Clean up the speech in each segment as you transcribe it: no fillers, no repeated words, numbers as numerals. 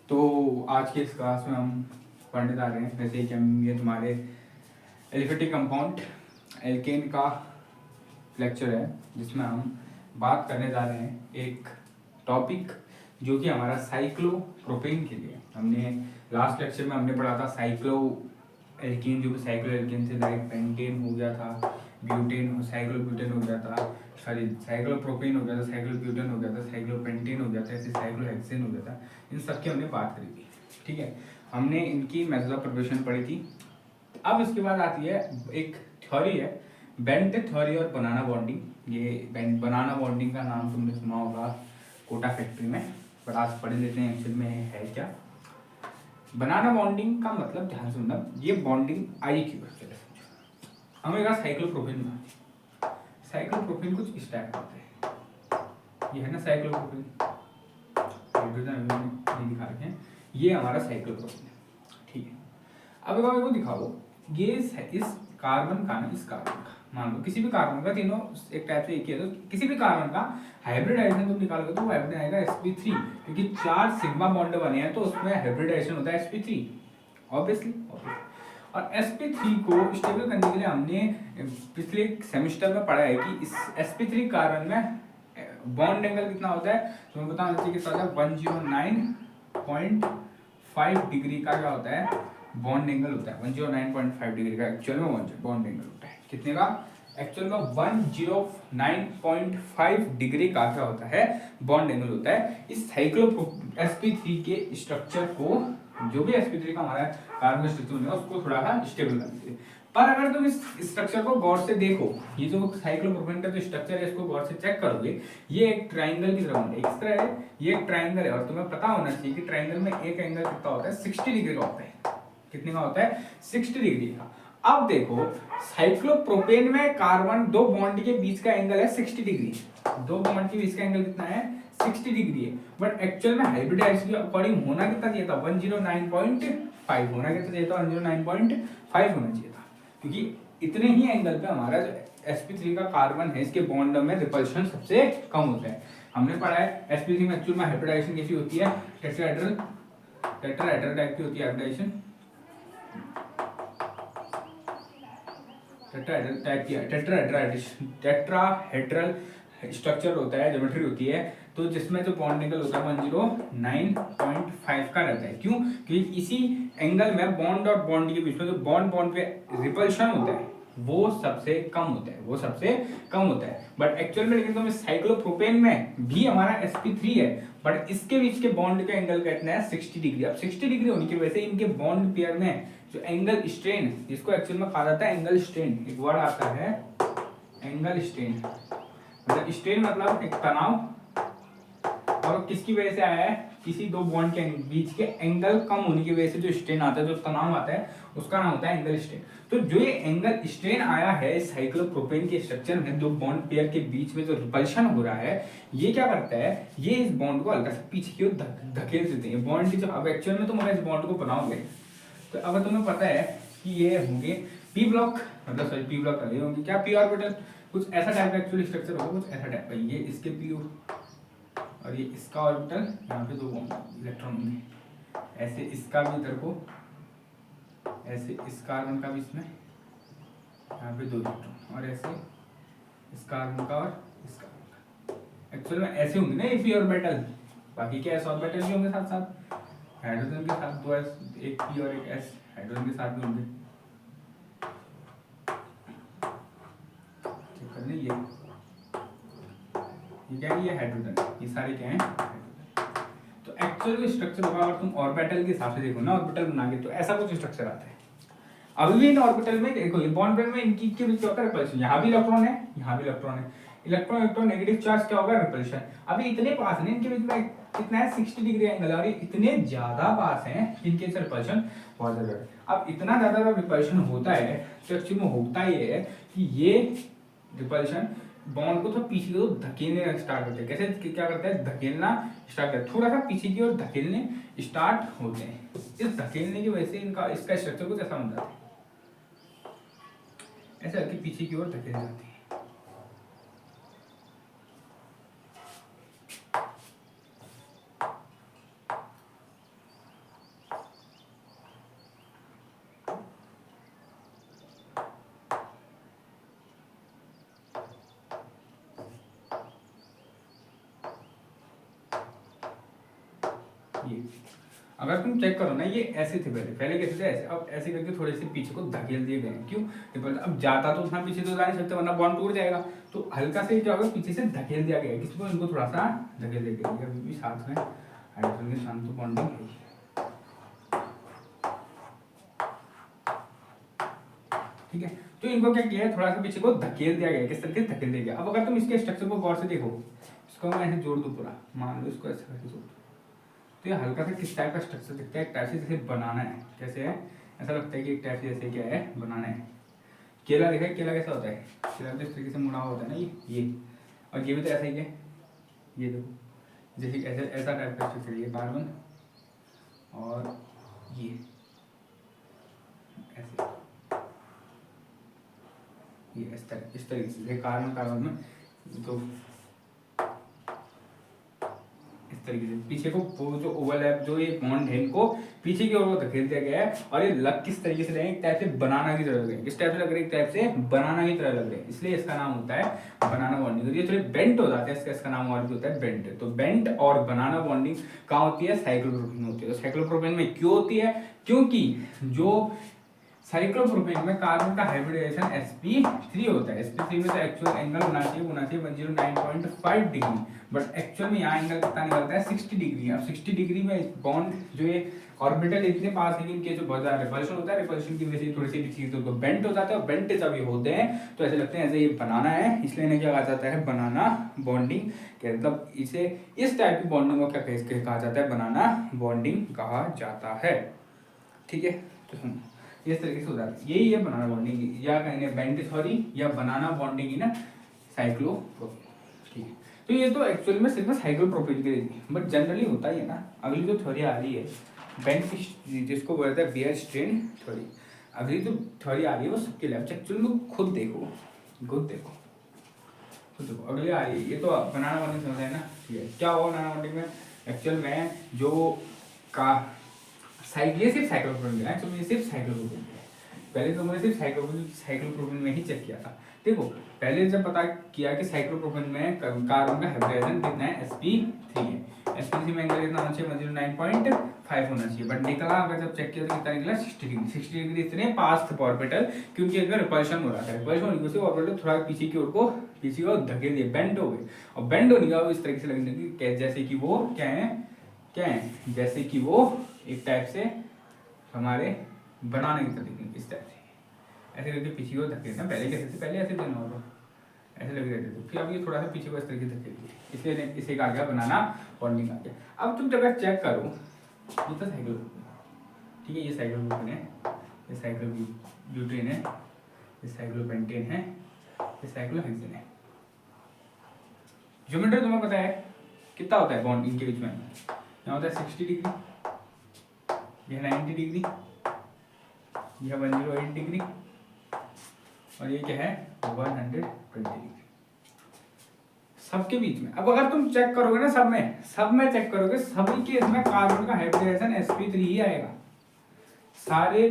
तो आज के इस क्लास में हम पढ़ने जा रहे हैं, जैसे कि हम ये तुम्हारे एलिफेटिक कंपाउंड एल्केन का लेक्चर है, जिसमें हम बात करने जा रहे हैं एक टॉपिक जो कि हमारा साइक्लोप्रोपेन के लिए। हमने लास्ट लेक्चर में हमने पढ़ा था साइक्लो एल्केन, जो कि साइक्लो एल्केन से लाइक पेंटेन हो गया था, ब्यूटेन साइक्लोब्यूटेन हो गया था, सॉरी साइक्लोप्रोपेन हो गया था, साइक्लोब्यूटेन हो गया था, साइक्लोपेंटेन हो गया था, ऐसे साइक्लोहेक्सेन हो गया था। इन सब की हमने बात करी थी, ठीक है। हमने इनकी मेथड ऑफ प्रिपरेशन पढ़ी थी। अब इसके बाद आती है एक थ्योरी है, बेंट थ्योरी और बनाना बॉन्डिंग। ये बनाना बॉन्डिंग का नाम तुमने सुना होगा कोटा फैक्ट्री में, पर आज पढ़ लेते हैं एक्चुअल में है क्या। बनाना बॉन्डिंग का मतलब ध्यान से सुनना, ये बॉन्डिंग आई क्यों है। हमें कहा साइक्लोप्रोपेन, साइक्लोप्रोपेन कुछ इस टाइप का होता है। ये है ना साइक्लोप्रोपेन, हाइड्रोजन ये दिखा रखे हैं, ये हमारा साइक्लोप्रोपेन है, ठीक है। अब मेरे को दिखाओ, ये इस कार्बन का ना, इस कार्बन का मान लो किसी भी कार्बन का, तीनों एक टाइप से एक ही है, तो किसी भी कार्बन का हाइब्रिडाइजेशन तुम निकालोगे तो वो हाइब्रिड आएगा sp3, क्योंकि 4 सिग्मा बॉन्ड बने हैं तो उसमें हाइब्रिडाइजेशन होता है sp3 ऑब्वियसली। और sp3 को स्टेबल करने के लिए हमने पिछले सेमेस्टर में पढ़ा है कि इस sp3 कार्बन में बॉन्ड एंगल कितना होता है, तुम्हें पता होना चाहिए कितना होता है, 109.5 डिग्री का क्या होता है, बॉन्ड एंगल होता है। 109.5 डिग्री का एक्चुअल में बॉन्ड एंगल होता है, कितने का एक्चुअल में 109.5 डिग्री का क्या होता है, बॉन्ड एंगल होता है। इस sp3 के स्ट्रक्चर को, जो भी sp3 का हमारा कार्बन स्ट्रक्चर होगा उसको थोड़ा सा स्टेबल कर दीजिए। पर अगर तुम इस स्ट्रक्चर को गौर से देखो, ये जो साइक्लोप्रोपेन का जो स्ट्रक्चर है इसको गौर से चेक करोगे, ये एक ट्रायंगल की तरह है, इस तरह है, ये एक ट्रायंगल है। और तुम्हें पता होना चाहिए कि ट्रायंगल में एक एंगल कितना होता है, 60 डिग्री का होता है। कितने का होता है, 60 डिग्री का। अब देखो साइक्लोप्रोपेन में कार्बन दो बॉन्ड के बीच का एंगल है 60 डिग्री, दो बॉन्ड के बीच का एंगल कितना है, 60 डिग्री है। बट एक्चुअल में हाइब्रिडाइजेशन के अकॉर्डिंग होना कितना चाहिए था, 109.5 होना कितना चाहिए था, 109.5 होना चाहिए था, क्योंकि इतने ही एंगल पे हमारा जो sp3 का कार्बन है इसके बॉन्ड में रिपल्शन सबसे कम होता है। हमने पढ़ा है sp3 में एक्चुअल में हाइब्रिडाइजेशन कैसी होती है, टेट्राहेड्रल टाइप की होती है हाइब्रिडाइजेशन, टेट्राहेड्रल स्ट्रक्चर होता है, ज्योमेट्री होती है, तो जिसमें जो बॉन्ड एंगल होता है 109.5 का रहता है। क्यों, क्योंकि इसी एंगल में बॉन्ड और बॉन्ड के बीच में जो बॉन्ड पे रिपल्शन होता है वो सबसे कम होता है, वो सबसे कम होता है। बट एक्चुअल में लेकिन तो साइक्लोप्रोपेन में भी हमारा sp3 है, बट इसके बीच के बॉन्ड का एंगल कितना है, 60 डिग्री। अब 60 डिग्री होने की वजह से इनके बॉन्ड पेयर में जो एंगल स्ट्रेन, जिसको एक्चुअल में कहा जाता है एंगल स्ट्रेन, एक वर्ड आता है एंगल स्ट्रेन, मतलब स्ट्रेन मतलब एक तनाव, और किसकी वजह से आया है, किसी दो बॉन्ड के बीच के एंगल कम होने की वजह से जो स्ट्रेन आता है, जो तनाव आता है, उसका नाम होता है एंगल स्ट्रेन। तो जो ये एंगल स्ट्रेन आया है साइक्लोप्रोपेन के स्ट्रक्चर में, दो बॉन्ड पेयर के बीच में जो रिपल्शन हो रहा है, ये क्या करता है, ये इस बॉन्ड को हल्का सा पीछे की ओर धकेल देते हैं। बॉन्ड की जो, अब एक्चुअल में तुम अगर इस बॉन्ड को बनाओगे तो अगर तुम्हें पता है कि ये होंगे पी ब्लॉक, मतलब सॉरी पी ब्लॉक ये होंगे क्या, पी ऑर्बिटल, कुछ ऐसा टाइप का एक्चुअली स्ट्रक्चर होगा, कुछ ऐसा टाइप का, ये इसके पी और ये इसका ऑर्बिटल, यहाँ पे दो इलेक्ट्रॉन होंगे, ऐसे इसका भी इधर को, ऐसे इस कार्बन का भी इसमें यहाँ पे दो इलेक्ट्रॉन, और ऐसे इस कार्बन का और इस कार्बन का, एक्चुअल में ऐसे होंगे ना ये पी ऑर्बिटल। बाकी क्या एस ऑर्बिटल भी होंगे साथ साथ, हाइड्रोजन के साथ दो एस, एक पी और एक एस हाइड्रोजन के साथ भी होंगे। चेक कर लें, ये क्या है, ये हाइड्रोजन, ये सारे क्या हैं, तो एक्चुअल स्ट्रक्चर होगा। अगर तुम ऑर्बिटल के हिसाब से देखो ना, ऑर्बिटल बना के, तो ऐसा कुछ स्ट्रक्चर आता है। अभी भी इन ऑर्बिटल में देखो, ये बॉन्ड पेयर में इनकी के बीच होता है रिपल्शन, यहाँ भी इलेक्ट्रॉन है, यहाँ भी इलेक्ट्रॉन है, इलेक्ट्रॉन इलेक्ट्रॉन नेगेटिव चार्ज क्या होगा, रिपल्शन। अभी इतने पास है इनके बीच में कितना है, 60 डिग्री एंगल, और इतने ज्यादा पास हैं इनके से रिपल्शन बहुत ज्यादा है। अब इतना ज्यादा रिपल्शन होता है तो एक्चुअली में होता ये है कि ये रिपल्शन बॉन्ड को तो पीछे की ओर धकेलने स्टार्ट करते हैं। कैसे, क्या करते हैं, धकेलना स्टार्ट करते हैं, थोड़ा सा पीछे की ओर धकेलने स्टार्ट होते हैं। इस धकेलने की वजह से इनका इसका स्ट्रक्चर कुछ ऐसा बन जाता है, ऐसे करके पीछे की ओर धकेल जाते हैं। ये अगर तुम चेक करो ना, ये ऐसे थे पहले, पहले कैसे थे ऐसे, अब ऐसे करके थोड़े से पीछे को धकेल दिए गए। क्यों? अब जाता तो उतना पीछे तो जा नहीं सकते, वरना बॉन्ड टूट जाएगा। तो हल्का से क्या होगा, पीछे से धकेल दिया गया है किसको, इनको थोड़ा सा धकेल दिया गया। अभी भी साथ में हाइड्रोजन के साथ तो बॉन्डिंग है। ठीक है, तो इनको क्या किया है, थोड़ा सा पीछे को धकेल दिया गया। किस तरीके से धकेल दिया गया? अब अगर तुम इसके स्ट्रक्चर को गौर से देखो, इसको मैं ऐसे जोड़ दूं पूरा, मान लो इसको ऐसे करके जोड़ दूं, तो ये हल्का सा किस टाइप का स्ट्रक्चर दिखता है, एक टाइप से जैसे बनाना है। कैसे है? ऐसा लगता है कि एक टाइप से जैसे क्या है, बनाना है। केला देखा है, केला कैसा होता है? केला तो इस तरीके से मुड़ा हुआ होता है ना, ये और ये भी तो ऐसा ही है। ये देखो जैसे ऐसे ऐसा टाइप का स्ट्रक्चर, ये कार्बन और ये ऐसे, ये इस तरीके से कार्बन कार्बन में तो इस तरीके से पीछे को वो जो ओवरलैप जो ये बॉन्ड है, इनको पीछे की ओर धकेल दिया गया है। और ये लग किस तरीके से रहे हैं, एक टाइप से बनाना की तरह लग रहे हैं। किस टाइप से लग रहे हैं? एक टाइप से बनाना की तरह लग रहे हैं, इसलिए इसका नाम होता है बनाना बॉन्डिंग। ये थोड़े बेंट हो जाते हैं, इसका नाम और भी होता है बेंट। तो बेंट और बनाना बॉन्डिंग कहाँ होती है? साइक्लोप्रोपेन होती है। तो साइक्लोप्रोपेन में क्यों होती है? क्योंकि जो साइक्लोप्रोपेन में कार्बन का हाइब्रिडाइजेशन sp3 होता है। sp3 में तो एक्चुअल एंगल होना चाहिए 109.5 डिग्री, बट एक्चुअल में यहाँ एंगल कितना निकलता है 60 डिग्री। अब 60 डिग्री में बॉन्ड जो ये ऑर्बिटल इतने पास है कि इनके जो बहुत ज्यादा रिपल्शन होता है, रिपल्शन की वजह से थोड़ी सी चीज तो बेंट हो जाता है। और बेंट जब ये होते हैं तो ऐसे लगते हैं ऐसे ये बनाना है, इसलिए इन्हें क्या कहा जाता है? बनाना बॉन्डिंग। मतलब इसे इस टाइप की बॉन्डिंग को क्या कहा जाता है? बनाना बॉन्डिंग कहा जाता है। ठीक है, तो इस तरीके से हो जाता है। यही है बनाना बॉन्डिंग, या कहेंगे बेंट थ्योरी या बनाना बॉन्डिंग इन साइक्लोप्रोपेन। ठीक है, तो ये तो एक्चुअल में सिर्फ साइक्लोप्रोपेन के लिए, बट जनरली होता ही है ना। अगली जो थ्योरी आ रही है बेंट, जिसको बोलते हैं बेयर स्ट्रेन थ्योरी, अगली जो थ्योरी आ रही है वो सबके लिए एक्चुअल में खुद देखो अगले आ रही है। ये तो बनाना बॉन्डिंग समझ है ना। ठीक है, क्या हुआ बनाना बॉन्डिंग में? एक्चुअल में जो का ये सिर्फ साइक्लोप्रोपेन है, तो सिर्फ साइक्लोप्रोपेन है। पहले तो मैंने सिर्फ साइक्लोप्रोपेन में ही चेक किया था। देखो पहले जब पता किया कि साइक्लोप्रोपेन में कार्बन का हाइब्रिडाइजेशन कितना है, sp3 है। sp3 में एंगल कितना होना चाहिए? 109.5 होना चाहिए, बट निकला अगर जब चेक किया तो कितना निकला? 60 डिग्री। 60 डिग्री इतने पास थे ऑर्बिटल, क्योंकि अगर रिपल्शन हो रहा था, रिपल्शन होने से ऑर्बिटल थोड़ा पीछे की ओर को धकेल दिए, बेंड हो गए। और बेंड होने का इस तरीके से लगने की जैसे कि वो क्या है, जैसे कि वो एक टाइप से हमारे बनाने की तरह इस टाइप से ऐसे करके पीछे को धकेलना। पहले कैसे थे? पहले ऐसे थे नॉर्मल, ऐसे लगे रहते थे, फिर अब ये थोड़ा सा पीछे को इस तरीके से धकेल दिए, इसलिए इसे कहा गया बनाना बॉन्डिंग आ गया। अब तुम जब चेक करो, ये तो साइक्लोप्रोपेन, ठीक है, ये साइक्लोप्रोपेन है, ये साइक्लोब्यूटेन है, ये साइक्लोपेंटेन है, ये साइक्लोहेक्सेन है। ज्योमेट्री तुम्हें पता है कितना होता है बॉन्ड इनके बीच में? यहाँ होता है 60 डिग्री, यह 90 डिग्री, यह 108 डिग्री, और ये क्या है 120 डिग्री, सबके बीच में। अब अगर तुम चेक करोगे ना, सब में चेक करोगे, सभी के इसमें कार्बन का हाइब्रिडाइजेशन sp3 ही आएगा। सारे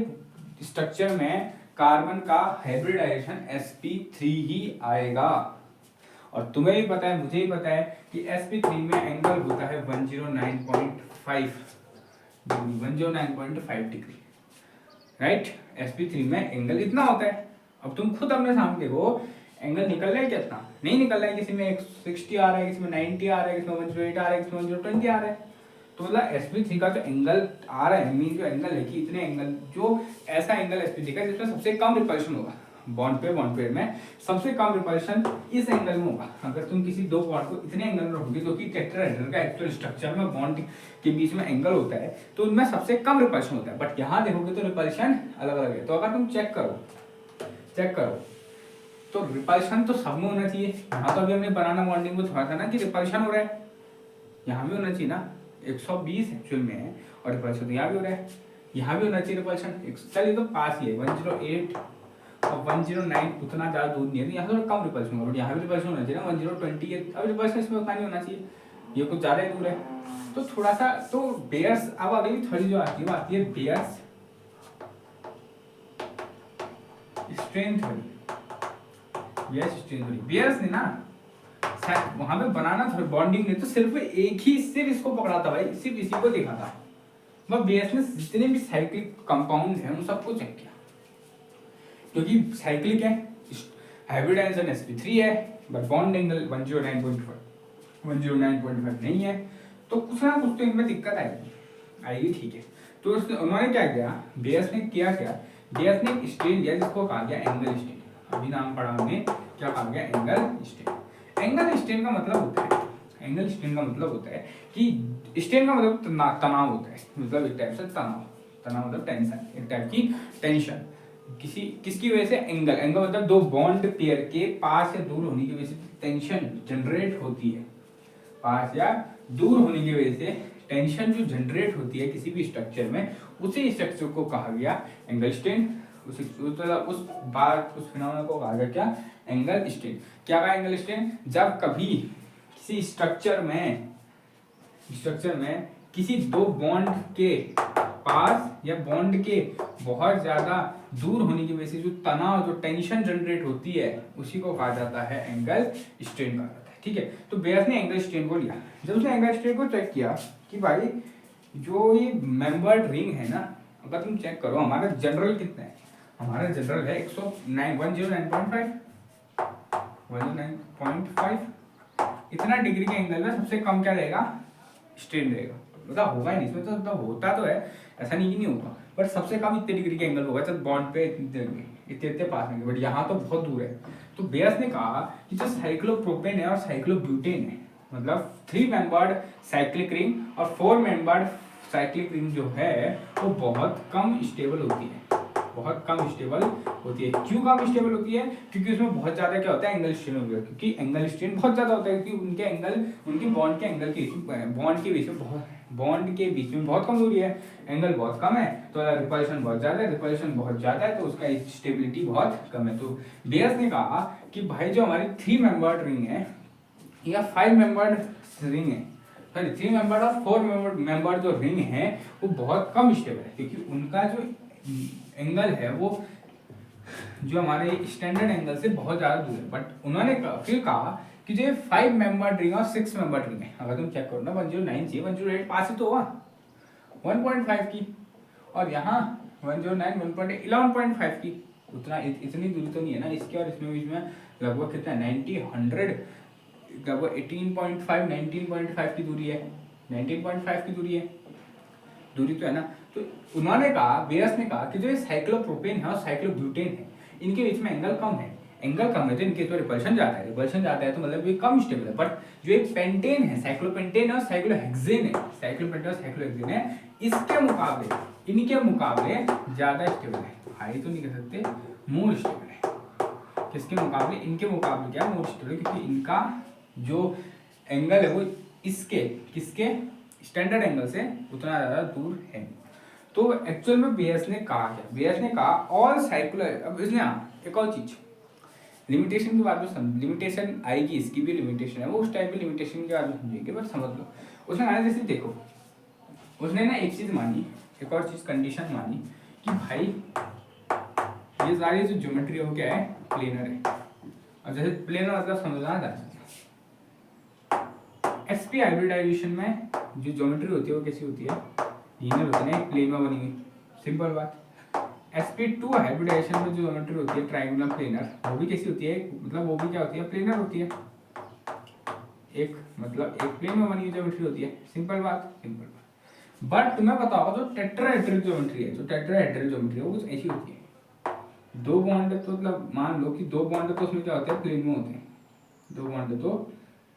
स्ट्रक्चर में कार्बन का हाइब्रिडाइजेशन sp3 ही आएगा। और तुम्हें भी पता है, मुझे भी पता है कि sp3 में एंगल होता है 109.5 डिग्री, राइट। sp3 में एंगल इतना होता है। अब तुम खुद अपने सामने देखो, एंगल निकल रहा है कितना? नहीं निकल रहा है, किसी में 60 आ रहा है, किसी में 90 आ रहा है, किसी में 108 आ रहा है, किसी में 120 आ रहा है। तो मतलब sp3 का जो एंगल आ रहा है, मीन जो एंगल है कि इतने एंगल, जो ऐसा एंगल sp3 का जिसमें सबसे कम रिपल्शन होगा, बॉन्ड पेयर में सबसे कम रिपल्शन इस एंगल में होगा। अगर तुम किसी दो बॉन्ड को इतने एंगल में रखोगे, जो कि टेट्राहेड्रल का एक्चुअल स्ट्रक्चर में बॉन्ड के बीच में एंगल होता है, तो उनमें सबसे कम रिपल्शन होता है। बट यहाँ देखोगे तो रिपल्शन अलग अलग है। तो अगर तुम चेक करो तो रिपल्शन तो सब में होना चाहिए। यहाँ तो अभी हमने बनाना बॉन्डिंग में थोड़ा था ना कि रिपल्शन हो रहा है, यहाँ भी होना चाहिए ना। 120 एक्चुअल में है और रिपल्शन तो यहाँ भी हो रहा है, यहाँ भी होना चाहिए रिपल्शन। चलिए तो पास ही है, 108 और 109 उतना ज़्यादा दूर नहीं है, यहाँ थोड़ा कम रिपल्शन होगा, बट यहाँ भी रिपल्शन होना चाहिए ना 1020 है। अब रिपल्शन इसमें उतना नहीं होना चाहिए, ये कुछ ज़्यादा ही दूर है, तो थोड़ा सा तो बेयर्स। अब अगली थोड़ी जो आती है वो आती है Baeyer's strain theory. Baeyer's strain theory, Baeyer's नहीं ना, वहां पे बनाना था बॉन्डिंग ने तो सिर्फ इसको पकड़ा था भाई, सिर्फ इसी को देखा था। वह बेस में जितने भी साइक्लिक कंपाउंड है उन सबको चेक किया, क्योंकि साइक्लिक है, हाइब्रिडाइजेशन sp3 है, बट बॉन्ड एंगल 109.5 नहीं है, तो कुछ ना कुछ तो इनमें दिक्कत आएगी, ठीक है। तो उन्होंने क्या किया, बेस ने किया क्या, बेस ने एक स्ट्रेन लिया जिसको कहा गया एंगल स्ट्रेन। अभी नाम पढ़ा हमने, क्या कहा गया, एंगल स्ट्रेन। एंगल स्ट्रेन का मतलब होता है, एंगल स्ट्रेन का मतलब होता है कि स्ट्रेन का मतलब तनाव होता है, मतलब एक टाइप से तनाव मतलब टेंशन, एक टाइप की टेंशन किसकी वजह से, एंगल मतलब दो बॉन्ड पेयर के पास या दूर होने की वजह से टेंशन जनरेट होती है, पास या दूर होने की वजह से टेंशन जो जनरेट होती है किसी भी स्ट्रक्चर में, उसी स्ट्रक्चर को कहा गया एंगल स्ट्रेन। उस फिनोमेना को कहा गया क्या, एंगल स्ट्रेन। क्या कहा एंगल स्ट्रेन, जब कभी किसी स्ट्रक्चर में किसी दो बॉन्ड के पास या बॉन्ड के बहुत ज्यादा दूर होने की वजह से जो तनाव, जो टेंशन जनरेट होती है, उसी को कहा जाता है एंगल स्ट्रेन कहा जाता है, ठीक है। तो बेस ने एंगल स्ट्रेन को लिया, जब उसने एंगल स्ट्रेन को चेक किया कि भाई जो ये मेंबर्ड रिंग है ना, अगर तुम चेक करो हमारा जनरल कितना है, हमारा जनरल है 109.5 इतना डिग्री के एंगल में सबसे कम क्या रहेगा, स्ट्रेन रहेगा। मतलब होगा ही नहीं इसमें, तो मतलब होता तो है, ऐसा नहीं कि नहीं होगा, बट सबसे कम इतने डिग्री के एंगल होगा जब बॉन्ड पे इतने पास में, बट यहाँ तो बहुत दूर है। तो बेस ने कहा कि जो साइक्लोप्रोपेन है और साइक्लोब्यूटेन है, मतलब 3 मेंबर्ड साइक्लिक रिंग और 4 मेंबर्ड साइक्लिक रिंग जो है वो बहुत कम स्टेबल होती है, बहुत कम स्टेबल होती है। क्यों कम स्टेबल होती है, क्योंकि उसमें बहुत ज्यादा क्या होता है, एंगल स्ट्रेन होता है, क्योंकि एंगल स्ट्रेन बहुत ज्यादा होता है, क्योंकि उनके एंगल, उनके बॉन्ड के एंगल के बॉन्ड के बीच में बहुत कम दूरी है, एंगल बहुत कम है, तो रिपल्शन बहुत ज्यादा है, तो उसका स्टेबिलिटी बहुत कम है। तो बेस ने कहा कि भाई जो हमारी 3 मेंबर्ड रिंग है या 5 मेंबर्ड रिंग है, सॉरी 3 मेंबर्ड और 4 मेंबर्ड जो रिंग है वो बहुत कम स्टेबल है, क्योंकि उनका जो एंगल है वो जो हमारे स्टैंडर्ड एंगल से बहुत ज्यादा दूर है। बट उन्होंने फिर कहा कि जो 5 मेंबर्ड रिंग और 6 मेंबर्ड रिंग है, अगर तुम चेक करो ना 109 से 108 पास ही तो हुआ 1.5 की, और यहाँ 109 11.5 की, उतना इतनी दूरी तो नहीं है ना इसके और इसमें बीच में लगभग कितना 90 100 लगभग 18.5 19.5 की दूरी है, 19.5 की दूरी तो है ना। तो उन्होंने कहा, बेस ने कहा कि जो साइक्लोप्रोपेन है और साइक्लोब्यूटेन है, इनके बीच में एंगल कम है तो इनके तो रिपल्शन जाता है तो मतलब ये कम स्टेबल है। बट जो एक पेंटेन है, साइक्लोपेंटेन और साइक्लोहेक्सेन है, इसके मुकाबले, इनके मुकाबले ज्यादा स्टेबल है, हाई तो नहीं कह सकते, मोर स्टेबल है। किसके मुकाबले, इनके मुकाबले क्या मोर स्टेबल है, क्योंकि इनका जो एंगल है वो किसके स्टैंडर्ड एंगल से उतना ज्यादा दूर है। तो एक्चुअल में बेस ने कहा क्या, बेस ने कहा ऑल साइक्लर, अब इसने एक और चीज लिमिटेशन के बाद में लिमिटेशन आएगी, इसकी भी लिमिटेशन है, वो उस टाइप की लिमिटेशन के बाद में समझेंगे, बट समझ लो उसने कहा जैसे देखो, उसने ना एक चीज मानी, एक और चीज कंडीशन मानी कि भाई ये सारी जो ज्योमेट्री हो क्या है, प्लेनर है। और जैसे प्लेनर मतलब समझना था, एसपी हाइब्रिडाइजेशन में जो ज्योमेट्री होती है वो कैसी होती है, लीनियर होती है, प्लेन में बनी हुई, सिंपल बात। sp2 हाइब्रिडाइजेशन में जो ज्योमेट्री होती है ट्रायंगुलर प्लेनर, वो भी कैसी होती है, मतलब वो भी क्या होती है, प्लेनर होती है, एक मतलब एक प्लेन में बनी हुई ज्योमेट्री होती है, सिंपल बात। बट तुम्हें पता होगा जो टेट्राहेड्रल ज्योमेट्री है, वो कुछ ऐसी होती है, दो बॉन्ड तो मतलब मान लो कि दो बॉन्ड तो उसमें क्या होते हैं, प्लेन में होते हैं, दो बॉन्ड तो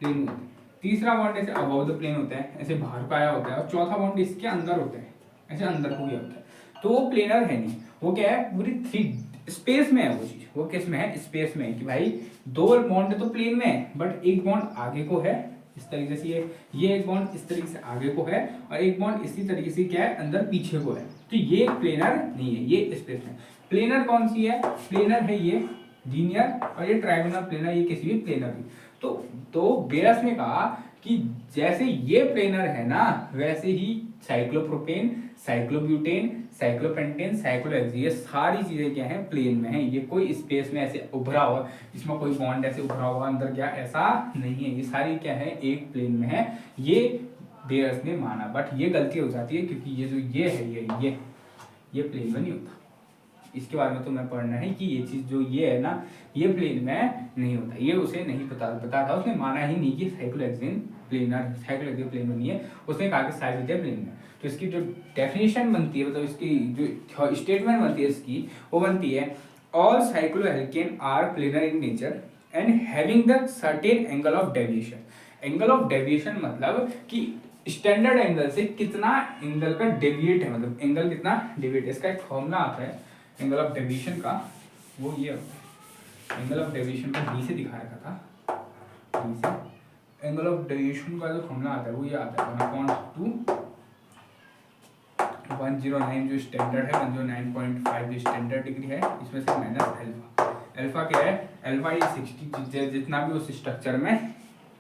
प्लेन में होते हैं, तीसरा बॉन्ड ऐसे अबव द प्लेन होता है, ऐसे बाहर को आया होता है, और चौथा बॉन्ड इसके अंदर होता है, ऐसे अंदर को गया होता है, तो वो प्लेनर है नहीं, वो क्या है, पूरी 3 स्पेस में है वो चीज, वो किस में है, स्पेस में है, कि भाई दो बॉन्ड तो प्लेन में है, बट एक बॉन्ड आगे को है इस तरीके से, ये एक बॉन्ड इस तरीके से आगे को है, और एक बॉन्ड इसी तरीके से क्या है, अंदर पीछे को है, तो ये प्लेनर नहीं है, ये स्पेस में। प्लेनर कौन सी है, प्लेनर है ये लीनियर, और ये ट्रायंगुलर प्लेनर, ये किसी भी प्लेनर भी। तो बेस ने कहा कि जैसे ये प्लेनर है ना वैसे ही साइक्लोप्रोपेन, साइक्लोब्यूटेन, साइक्लोपेंटेन, साइक्लोहेक्सेन ये सारी चीजें क्या है प्लेन में है। ये कोई स्पेस में ऐसे उभरा हुआ, इसमें कोई बॉन्ड ऐसे उभरा हुआ अंदर क्या ऐसा नहीं है, ये सारी क्या है एक प्लेन में है। ये बेयर्स ने माना, बट ये गलती हो जाती है क्योंकि ये जो ये है ये प्लेन में नहीं होता। इसके बारे में तो मैं पढ़ना है कि ये चीज जो ये है ना ये प्लेन में नहीं होता, ये उसे नहीं पता था, उसने माना ही नहीं कि साइक्लोहेक्सेन प्लेनर साइक्लोहेक्सेन प्लेन में नहीं है, उसने कहा कि साइक्लोहेक्सेन प्लेन में। तो इसकी जो डेफिनेशन बनती है मतलब इसकी जो स्टेटमेंट बनती है इसकी वो बनती है all cycloalkane are planar in nature and having the certain angle of deviation. Angle of deviation मतलब कि स्टैंडर्ड एंगल से कितना एंगल का डेविएट है, मतलब एंगल कितना डेविएट है। इसका एक फॉर्मूला आता है एंगल ऑफ डेविएशन का, वो ये एंगल ऑफ डेविएशन को डी से दिखा रखा था, डी से एंगल ऑफ डेविएशन का जो फॉर्मूला आता है वो ये आता है 1/2 109 जो स्टैंडर्ड है 109.5 जो स्टैंडर्ड डिग्री है, इसमें से माइनस अल्फा। अल्फा क्या है, अल्फा ये 60 जितना भी उस स्ट्रक्चर में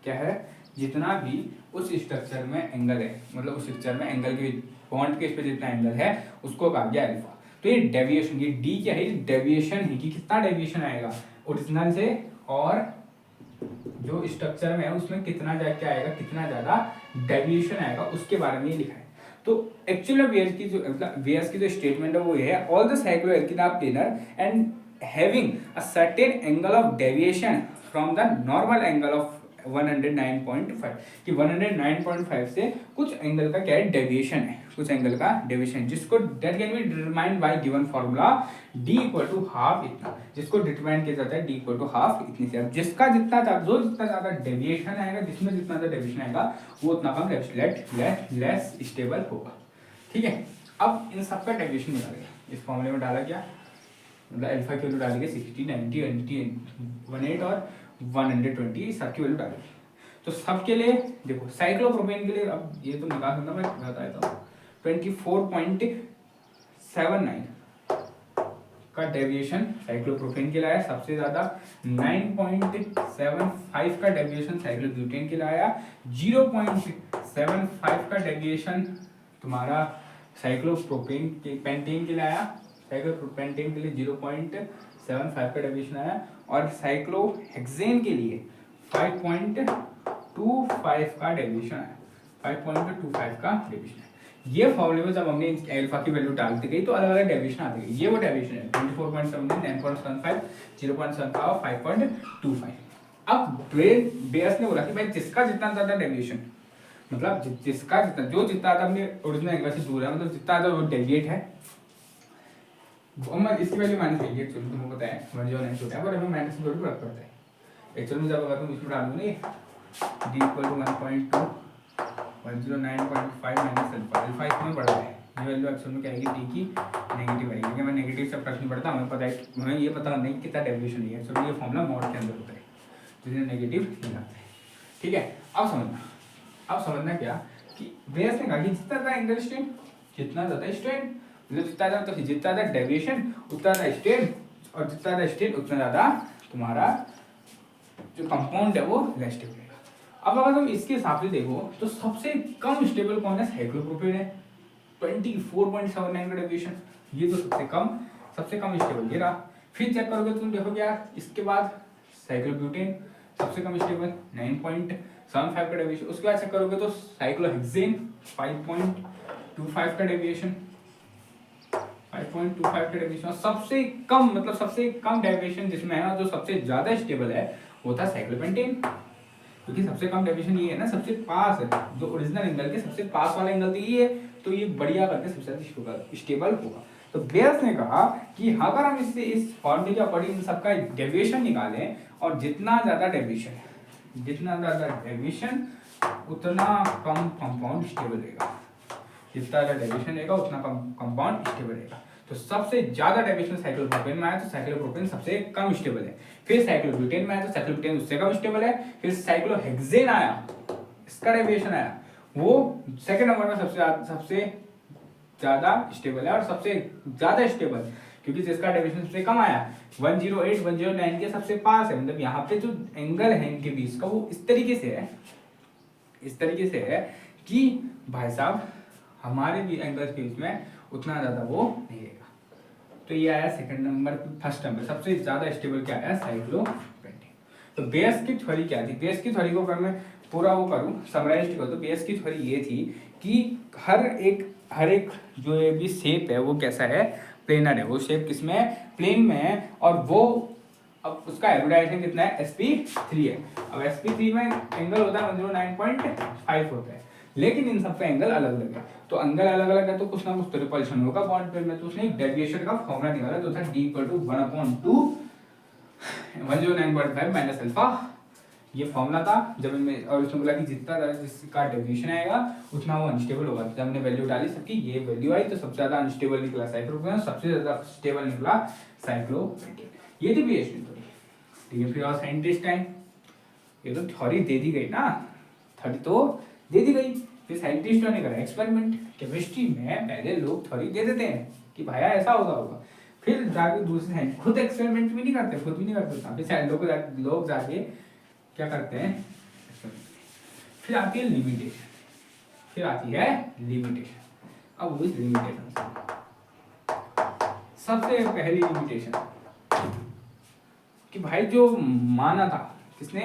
क्या है, जितना भी उस स्ट्रक्चर में एंगल है, मतलब उस स्ट्रक्चर में एंगल के बॉन्ड के इस पे जितना एंगल है उसको कहा गया अल्फा। तो ये डेविएशन, ये डी क्या है, डेविएशन है कि कितना डेविएशन आएगा ओरिजिनल से और जो स्ट्रक्चर में है उसमें कितना क्या आएगा, कितना ज्यादा डेविएशन आएगा, उसके बारे में ये लिखा है। तो एक्चुअली वेयर्स की जो वेयर्स की जो स्टेटमेंट है वो ये है all the cycloalkane are planar and having a certain angle of deviation from the normal angle of 109.5 कि 109.5 से कुछ एंगल का क्या है डेविएशन है, कुछ एंगल का डेविएशन जिसको that can be determined by given formula d = half इतना, जिसको डिटरमाइन किया जाता है d = हाफ इतनी से। अब जिसका जितना ज्यादा डेविएशन आएगा, जिसमें जितना ज्यादा डेविएशन आएगा वो उतना कम लेस स्टेबल होगा। ठीक है, अब इन सबका डेविएशन निकालेंगे, इस फॉर्मूले में डाला गया मतलब अल्फा की वैल्यू डालेंगे 60 90 18 और 120 सबकी वैल्यू डालेंगे। तो सबके लिए देखो साइक्लोप्रोपेन के लिए अब ये तो निकाल सकता मैं बता देता हूँ 24.79 का डेविएशन साइक्लोप्रोपेन के लाया सबसे ज्यादा, 9.75 का डेविएशन साइक्लोब्यूटेन के लाया, 0.75 का डेविएशन तुम्हारा साइक्लोप्रोपेन के पेंटेन के लाया, साइक्लोपेंटेन के लिए 0.75 का डेविएशन आया और साइक्लोहेक्सेन के लिए 5.25 का डेविएशन आया, 5.25 का डेविएशन है। ये फॉर्मूले में जब हमने अल्फा की वैल्यू डालती गई तो अलग अलग डेविएशन आती गई। ये वो डेविएशन है 24.79 9.75 0.75 और 5.25। अब बेयर्स ने बोला कि भाई जिसका जितना ज्यादा डेविएशन मतलब जिसका जितना जितना ज्यादा अपने ओरिजिनल एंगल से दूर है, मतलब जितना ज्यादा वो डेविएट है इसकी वैल्यू माइनस है, एक्चुअली तुमको पता है 109 छोटा है पर हमें माइनस से थोड़ी फर्क पड़ता है। एक्चुअली में जब अगर तुम इसमें डालोगे d = 1.2 109.5 माइनस अल्फा इसमें बढ़ रहा है, ये वैल्यू एक्चुअल में क्या आएगी d की नेगेटिव आएगी, क्योंकि हमें नेगेटिव से फर्क नहीं पड़ता, हमें पता है हमें ये पता नहीं कितना डेविएशन है। एक्चुअली ये फॉर्मूला मॉड के अंदर होता है जिसमें नेगेटिव नहीं आता है। ठीक है, अब समझना क्या कि बेयर्स ने कहा कि जितना ज्यादा एंगल स्ट्रेन जितना ज्यादा स्ट्रेन, मतलब जितना ज्यादा डेविएशन उतना ज्यादा स्ट्रेन और जितना ज्यादा स्ट्रेन उतना ज्यादा तुम्हारा जो कंपाउंड है वो लेस स्टेबल रहेगा। अब अगर तुम इसके हिसाब से देखो तो सबसे कम स्टेबल कौन है, साइक्लोप्रोपेन है 24.79 का डेविएशन, ये तो सबसे कम स्टेबल ये रहा। फिर चेक करोगे तुम देखोगे यार इसके बाद साइक्लोब्यूटेन सबसे कम स्टेबल 9.75 का डेविएशन, उसके बाद चेक करोगे तो साइक्लोहेक्सेन 5.25 का डेविएशन 5.25 का डेविएशन, सबसे कम डेविएशन जिसमें है जो सबसे ज्यादा स्टेबल है वो था साइक्लोपेंटेन, क्योंकि सबसे कम डेविएशन ये है ना, सबसे पास है जो ओरिजिनल एंगल के सबसे पास वाला एंगल तो ये है, तो ये बढ़िया करके सबसे ज्यादा स्टेबल होगा। तो बेयर्स ने कहा कि अगर हम इससे इस फॉर्मूले के अकॉर्डिंग सबका डेविएशन निकालें और जितना ज्यादा डेविएशन उतना कम कंपाउंड स्टेबल रहेगा, जितना ज्यादा डेविएशन रहेगा उतना कम कंपाउंड स्टेबल रहेगा। तो सबसे ज्यादा डेविएशन साइक्लोप्रोपेन में आया तो साइक्लोप्रोपेन सबसे कम स्टेबल है, फिर साइक्लोब्यूटेन में आया तो साइक्लोब्यूटेन उससे कम स्टेबल है, फिर साइक्लोहेक्सेन आया इसका डेविएशन आया वो सेकंड नंबर में सबसे ज्यादा स्टेबल है और सबसे ज्यादा स्टेबल क्योंकि जिसका डेविएशन सबसे कम आया 108 109 के सबसे पास है, मतलब यहाँ पे जो एंगल है इनके बीच का वो इस तरीके से है इस तरीके से है कि भाई साहब हमारे भी एंगल्स के बीच में उतना ज़्यादा वो नहीं रहेगा। तो ये आया सेकंड नंबर। फर्स्ट नंबर सबसे ज़्यादा स्टेबल क्या आया, साइक्लोपेंटेन। तो बेयस की थ्योरी क्या थी, बेयस की थ्योरी को अगर मैं पूरा वो करूँ समराइज करूँ तो बेयस की थ्योरी ये थी कि हर एक जो ये भी शेप है वो कैसा है, प्लेनर है। वो शेप किसमें, प्लेन में है। और वो अब उसका एवरेज कितना है, sp3 है। अब sp3 में एंगल होता है 109.5 होता है, लेकिन इन सबका एंगल अलग अलग है। तो एंगल अलग अलग है तो कुछ ना कुछ तो रिपल्शन होगा बॉन्ड पेयर में। तो उसने एक डेविएशन का फॉर्मूला निकाला जो था d=1/2 109.5 माइनस अल्फा। ये फॉर्मूला था जब इनमें, और उसने बोला कि जितना जिसका डेविएशन आएगा उतना वो अनस्टेबल होगा। जब हमने वैल्यू डाली सबकी, ये वैल्यू आई तो सबसे ज्यादा अनस्टेबल निकला साइक्लोपेंटेन, सबसे ज्यादा स्टेबल निकला साइक्लोपेंटेन। ये थी बेयस की थ्योरी। ठीक है, फिर और साइंटिस्ट आए, ये तो थ्योरी दे दी गई ना, थ्योरी तो दे दी गई। फिर साइंटिस्टों ने करा एक्सपेरिमेंट। केमिस्ट्री में पहले लोग थ्योरी दे देते हैं कि भाया ऐसा होगा, फिर जाके दूसरे साइंस खुद एक्सपेरिमेंट भी नहीं करते, खुद भी नहीं करते, फिर लोग जाके क्या करते हैं, फिर आती है लिमिटेशन, फिर आती है लिमिटेशन। अब उस लिमिटेशन सबसे पहली लिमिटेशन कि भाई जो माना था किसने,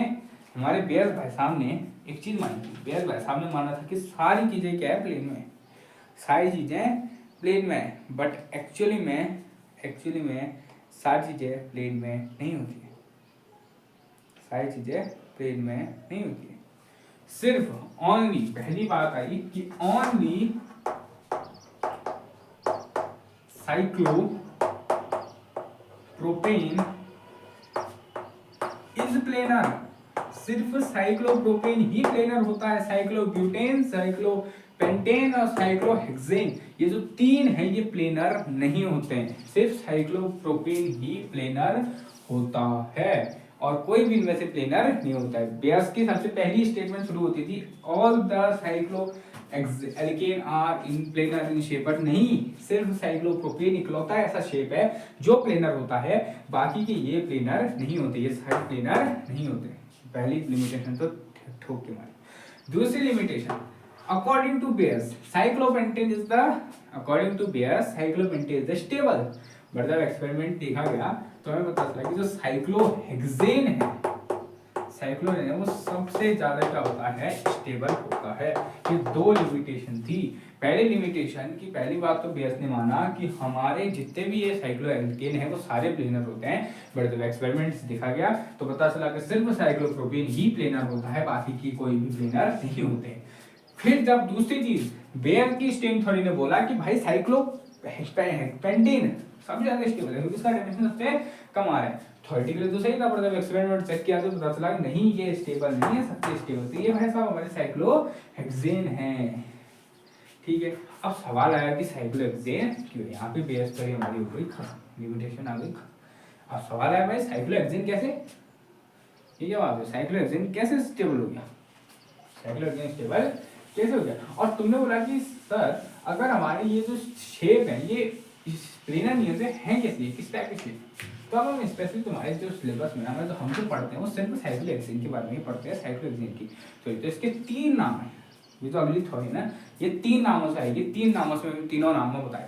हमारे बेयर भाई साहब ने एक चीज मानी थी। बेयर भाई साहब ने माना था कि सारी चीजें क्या है, प्लेन में, सारी चीजें प्लेन में, बट एक्चुअली में सारी चीजें प्लेन में नहीं होती है, सारी चीजें प्लेन में नहीं होती है। सिर्फ ओनली, पहली बात आई कि ओनली साइक्लोप्रोपेन इज प्लेनर। सिर्फ साइक्लोप्रोपेन ही प्लेनर होता है। साइक्लोब्यूटेन, साइक्लोपेंटेन और साइक्लोहेक्सेन, ये जो तीन है ये प्लेनर नहीं होते हैं, सिर्फ साइक्लोप्रोपेन ही प्लेनर होता है और कोई भी इनमें से प्लेनर नहीं होता है। बेयस की सबसे पहली स्टेटमेंट शुरू होती थी all the cyclo alkane are in planar in shape, but नहीं, सिर्फ साइक्लोप्रोपेन इकलौता ऐसा शेप है जो प्लेनर होता है, बाकी के ये प्लेनर नहीं होते, ये सारे प्लेनर नहीं होते। पहली लिमिटेशन तो ठोक के मारी। दूसरी limitation, according to Baeyer cyclopentane is the, according to Baeyer cyclopentane is the stable. But जब एक्सपेरिमेंट देखा गया तो हमें पता चला कि जो साइक्लोहेक्सेन है, साइक्लोहेक्सेन है वो सबसे ज्यादा क्या होता है, स्टेबल होता है। ये दो लिमिटेशन थी। पहली लिमिटेशन की पहली बात तो बेयस ने माना कि हमारे जितने भी ये साइक्लोएल्केन है वो सारे प्लेनर होते हैं, बट जब एक्सपेरिमेंट्स देखा गया तो पता चला कि सिर्फ साइक्लोप्रोपेन ही प्लेनर होता है, बाकी की कोई भी प्लेनर नहीं होते। फिर जब दूसरी चीज बेयर की स्ट्रिंग थ्योरी ने बोला कि भाई साइक्लोपेंटेन सबसे ज्यादा स्टेबल है क्योंकि इसका डेफिनेशन सबसे कम आ रहा है। थ्योरेटिकली तो सही था, पर जब एक्सपेरिमेंट चेक किया तो पता चला कि नहीं ये स्टेबल नहीं है, सबसे स्टेबल तो ये भाई साहब हमारे साइक्लोहेक्सेन है। ठीक है, अब सवाल आया कि साइक्लोहेक्सेन क्यों, यहाँ पे बेयस थ्योरी हमारी हो गई खत्म, लिमिटेशन आ गई खत्म। अब सवाल आया भाई साइक्लोहेक्सेन कैसे, ये जवाब है साइक्लोहेक्सेन कैसे स्टेबल हो गया, साइक्लोहेक्सेन स्टेबल कैसे हो गया। और तुमने बोला कि सर अगर हमारे ये जो शेप है ये प्लेनर नहीं होते हैं कैसे, किस टाइप के शेप, तो अब हम स्पेसिफिक तुम्हारे जो सिलेबस में हमें जो हम जो पढ़ते हैं वो सिर्फ साइक्लोहेक्सेन के बारे में ही पढ़ते हैं, साइक्लोहेक्सेन की। तो इसके तीन नाम है, ये जो अगली थ्योरी ना ये तीन नामों से आएगी, तीन नामों से तीनों नामों बताया।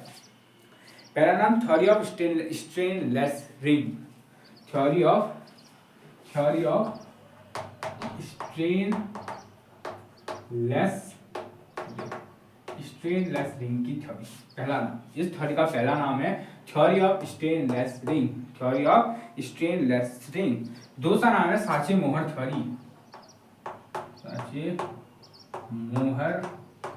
पहला नाम theory of strainless ring, theory of strainless ring की थ्योरी, पहला नाम। इस थ्योरी का पहला नाम है theory of strainless ring, theory of strainless ring. दूसरा नाम है साचे-मोहर थ्योरी, साचे-मोहर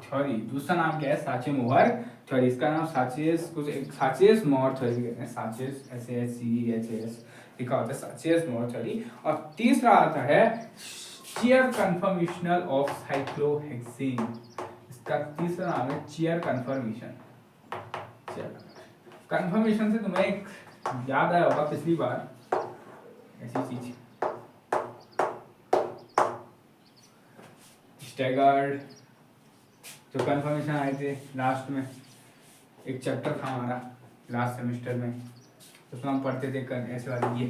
थ्योरी। दूसरा नाम क्या है, साचे-मोहर थ्योरी। इसका नाम साचेस-मोहर थ्योरी कहते हैं, साचेस SACHES लिखा होता है, साचेस-मोहर थ्योरी। और तीसरा आता है चेयर कन्फर्मेशनल ऑफ साइक्लोहेक्सेन, इसका तीसरा नाम है चेयर कन्फर्मेशन। कन्फर्मेशन से तुम्हें एक याद आया होगा पिछली बार ऐसी चीज, स्टैगर्ड जो कन्फर्मेशन आए थे लास्ट में, एक चैप्टर था हमारा लास्ट सेमेस्टर में, उसमें हम पढ़ते थे ऐसे वाली ये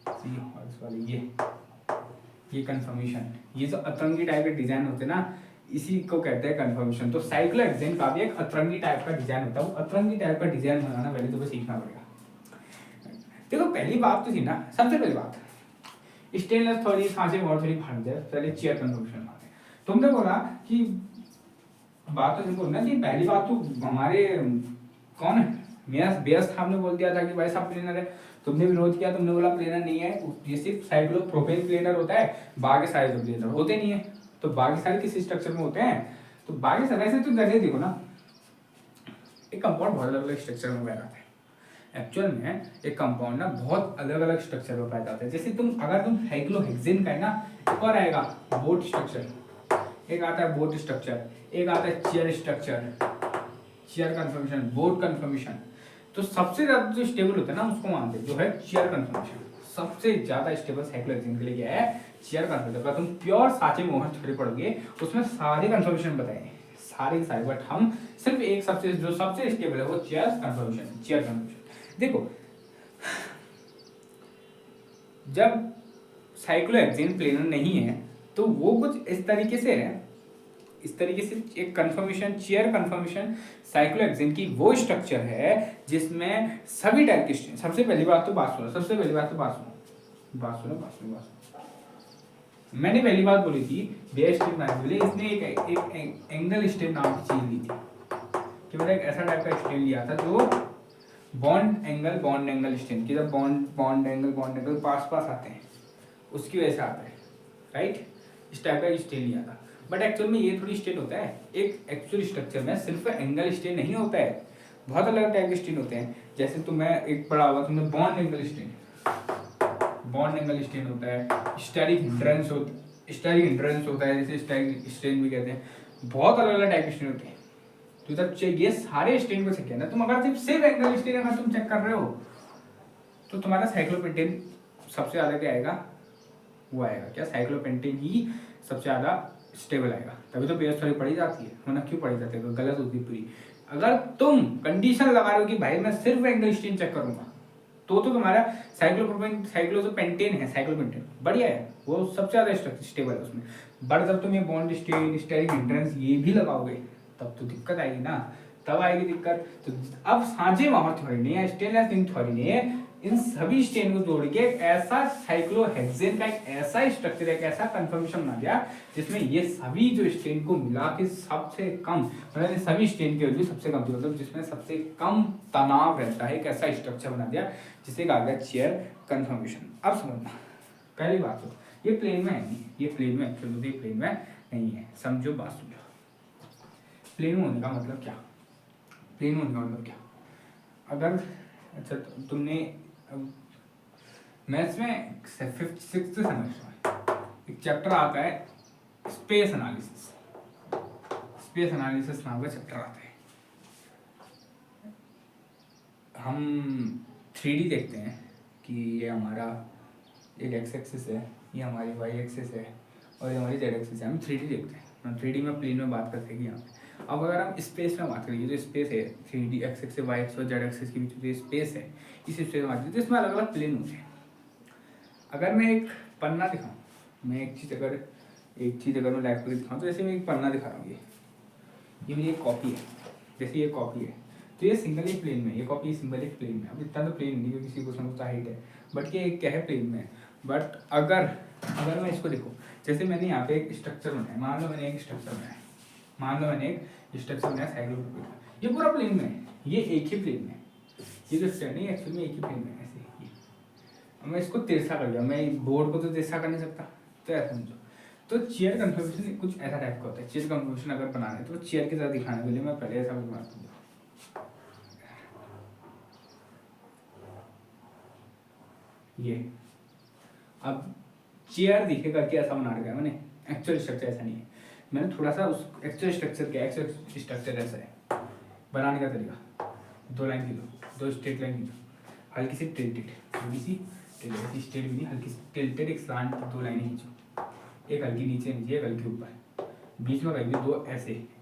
सी और इस वाली ये, ये कन्फर्मेशन, ये जो अतरंगी टाइप के डिजाइन होते हैं ना, इसी को कहते हैं कन्फर्मेशन। तो साइक्लोहेक्सेन का भी एक अतरंगी टाइप का डिजाइन होता है, वो अतरंगी टाइप का डिजाइन बनाना पहले तुम्हें सीखना पड़ेगा। देखो पहली बात तो थी ना, सबसे पहली बात स्टेनलेस थोड़ी सांचे और थोड़ी भाग जाए, पहले चेयर कन्फर्मेशन मारते। तुमने बोला कि बात तो सिंपल ना कि पहली बात तो हमारे कौन है मेरा बेस था, हमने बोल दिया था कि भाई सब प्लेनर है, तुमने विरोध किया, तुमने बोला प्लेनर नहीं है, ये सिर्फ साइक्लोप्रोपेन प्लेनर होता है, बाकी सारे प्लेनर होते नहीं है। तो बाकी सारे किस स्ट्रक्चर में होते हैं, तो बाकी सारे ऐसे तो जैसे देखो ना, एक कंपाउंड बहुत अलग अलग स्ट्रक्चर में पैदा होता है। एक्चुअल में एक कंपाउंड ना बहुत अलग अलग स्ट्रक्चर में पैदा होता है। जैसे अगर तुम साइक्लोहेक्सेन का है ना, एक और आएगा बोट स्ट्रक्चर, एक आता है बोट स्ट्रक्चर, एक आता है chair structure, chair conformation, boat conformation. तो सबसे ज्यादा जो स्टेबल होता है ना उसको मानते हैं जो है चेयर कन्फर्मेशन। सबसे ज्यादा स्टेबल साइक्लोहेक्सेन के लिए क्या है, चेयर कन्फर्मेशन। अगर तुम प्योर साचे मोहर थोड़ी पढ़ोगे उसमें सारे कन्फर्मेशन बताए सारे के सारे, बट हम सिर्फ एक सबसे जो सबसे स्टेबल है वो चेयर कन्फर्मेशन, चेयर कन्फर्मेशन। देखो जब साइक्लोहेक्सेन प्लेनर नहीं है तो वो कुछ इस तरीके से है, इस तरीके से एक कन्फर्मेशन, चेयर कन्फर्मेशन साइक्लोहेक्सेन की वो स्ट्रक्चर है जिसमें सभी टाइप के स्ट्रेन। सबसे पहली बात तो बात सुनो, सबसे पहली बात तो बात सुनो, बात सुनो, बात सुनो, बात सुनो। मैंने पहली बात बोली थी बेयर स्ट्रेन मैथ्स, इसने एक एंगल स्ट्रेन नाम की चीज ली थी कि मैंने एक ऐसा टाइप का स्ट्रेन लिया था जो बॉन्ड एंगल स्ट्रेन की, जब बॉन्ड एंगल पास पास आते हैं उसकी वजह से आता है, राइट। इस टाइप का स्ट्रेन लिया था। बट एक्चुअल में ये थोड़ी स्ट्रेन होता है, एक एक्चुअल स्ट्रक्चर में सिर्फ एंगल स्ट्रेन नहीं होता है, बहुत अलग टाइप के स्ट्रेन होते हैं। जैसे तुम्हें एक पढ़ा हुआ तुमने bond angle strain, bond angle strain होता है, स्टेरिक हिंड्रेंस होता है, जैसे स्टेरिक स्ट्रेन भी कहते हैं। बहुत अलग अलग टाइप के स्ट्रेन होते हैं। तो जब ये सारे स्ट्रेन को चेक किया ना, तुम अगर सिर्फ एंगल स्ट्रेन अगर तुम चेक कर रहे हो तो तुम्हारा साइक्लोपेंटेन सबसे ज्यादा क्या आएगा, वो आएगा क्या, साइक्लोपेंटेन ही सबसे ज्यादा स्टेबल आएगा। तभी तो बेस थोड़ी पड़ी जाती है, वरना क्यों पड़ी जाती है, तो गलत होती है पूरी। अगर तुम कंडीशन लगा रहे हो कि भाई मैं सिर्फ एंगल स्ट्रेन चेक करूंगा तो तुम्हारा साइक्लोपेंटेन है, साइक्लोपेंटेन बढ़िया है, वो सबसे ज्यादा स्टेबल है उसमें। बट जब तुम ये बॉन्ड स्ट्रेन, स्टेरिक हिंड्रेंस ये भी लगाओगे तब तो दिक्कत आएगी ना, तब आएगी दिक्कत। तो अब सांझे माहौल थ्योरी ने या स्टेनलेस रिंग थ्योरी ने इन सभी स्ट्रेन को जोड़ के एक ऐसा साइक्लोहेक्सेन का एक ऐसा स्ट्रक्चर, एक ऐसा कन्फर्मेशन बना दिया जिसमें ये सभी जो स्ट्रेन को मिला के सबसे कम, मतलब सभी स्ट्रेन की वैल्यू सबसे कम थी, मतलब जिसमें सबसे कम तनाव रहता है, एक ऐसा स्ट्रक्चर बना दिया जिसे कहा गया चेयर कन्फर्मेशन। अब समझना, पहली बात तो ये प्लेन में है नहीं, ये प्लेन में एक्चुअली प्लेन में नहीं है, समझो बात समझो। प्लेन होने का मतलब क्या, प्लेन होने का मतलब क्या, अगर अच्छा तुमने मैथ्स में 5th 6th सेमेस्टर में एक चैप्टर आता है स्पेस एनालिसिस, स्पेस एनालिसिस नाम का चैप्टर आता है। हम 3D देखते हैं कि ये हमारा एक एक्स एक्सिस है, ये हमारी वाई एक्सिस है और ये हमारी जेड एक्सिस है। हम 3D देखते हैं, हम 3D में प्लेन में बात करते हैं कि यहाँ पे। अब अगर हम स्पेस में बात करेंगे, जो स्पेस है 3D X axis Y axis और जेड एक्सिस के बीच जो स्पेस है, इस स्पेस में बात करें तो इसमें अलग अलग प्लेन होते हैं। अगर मैं एक पन्ना दिखाऊँ, मैं एक चीज़ अगर मैं लैब करके दिखाऊँ, तो जैसे मैं एक पन्ना दिखा रहा हूँ, ये मेरी एक कॉपी है, जैसे ये कॉपी है तो ये सिंगल एक प्लेन में, ये कॉपी सिंगल एक प्लेन में। अब इतना तो प्लेन नहीं क्योंकि किसी को समझता हाइट है, बट ये क्या है प्लेन में। बट अगर मैं इसको देखो, जैसे मैंने यहाँ पे एक स्ट्रक्चर बनाया, मान लो मैंने एक स्ट्रक्चर बनाया साइक्लोपेंटेन, ये पूरा प्लेन में है, ये एक ही प्लेन में, ये जो स्टैंड है एक्चुअली में एक ही प्लेन में ऐसे ही। अब मैं इसको तिरछा कर दिया, मैं बोर्ड को तो तिरछा कर नहीं सकता, तो ऐसा समझो। तो चेयर कन्फर्मेशन कुछ ऐसा टाइप का होता है। चेयर कन्फर्मेशन अगर बनाना है तो चेयर के साथ दिखाने के लिए मैं पहले ऐसा कुछ बनाता हूँ। ये अब चेयर दिखेगा कि ऐसा बना रखा है मैंने, एक्चुअल स्ट्रक्चर ऐसा नहीं है, मैंने थोड़ा सा उस एक्चुअल स्ट्रक्चर ऐसा है। बनाने का तरीका, 2 लाइन खींचो, 2 स्ट्रेट लाइन खींचो, हल्की सी टिल्टेड, स्ट्रेट भी नहीं, हल्की सी टिल्टेड, एक स्लांट 2 लाइनें खींचो, एक हल्की नीचे एक हल्की ऊपर, बीच में कहीं भी 2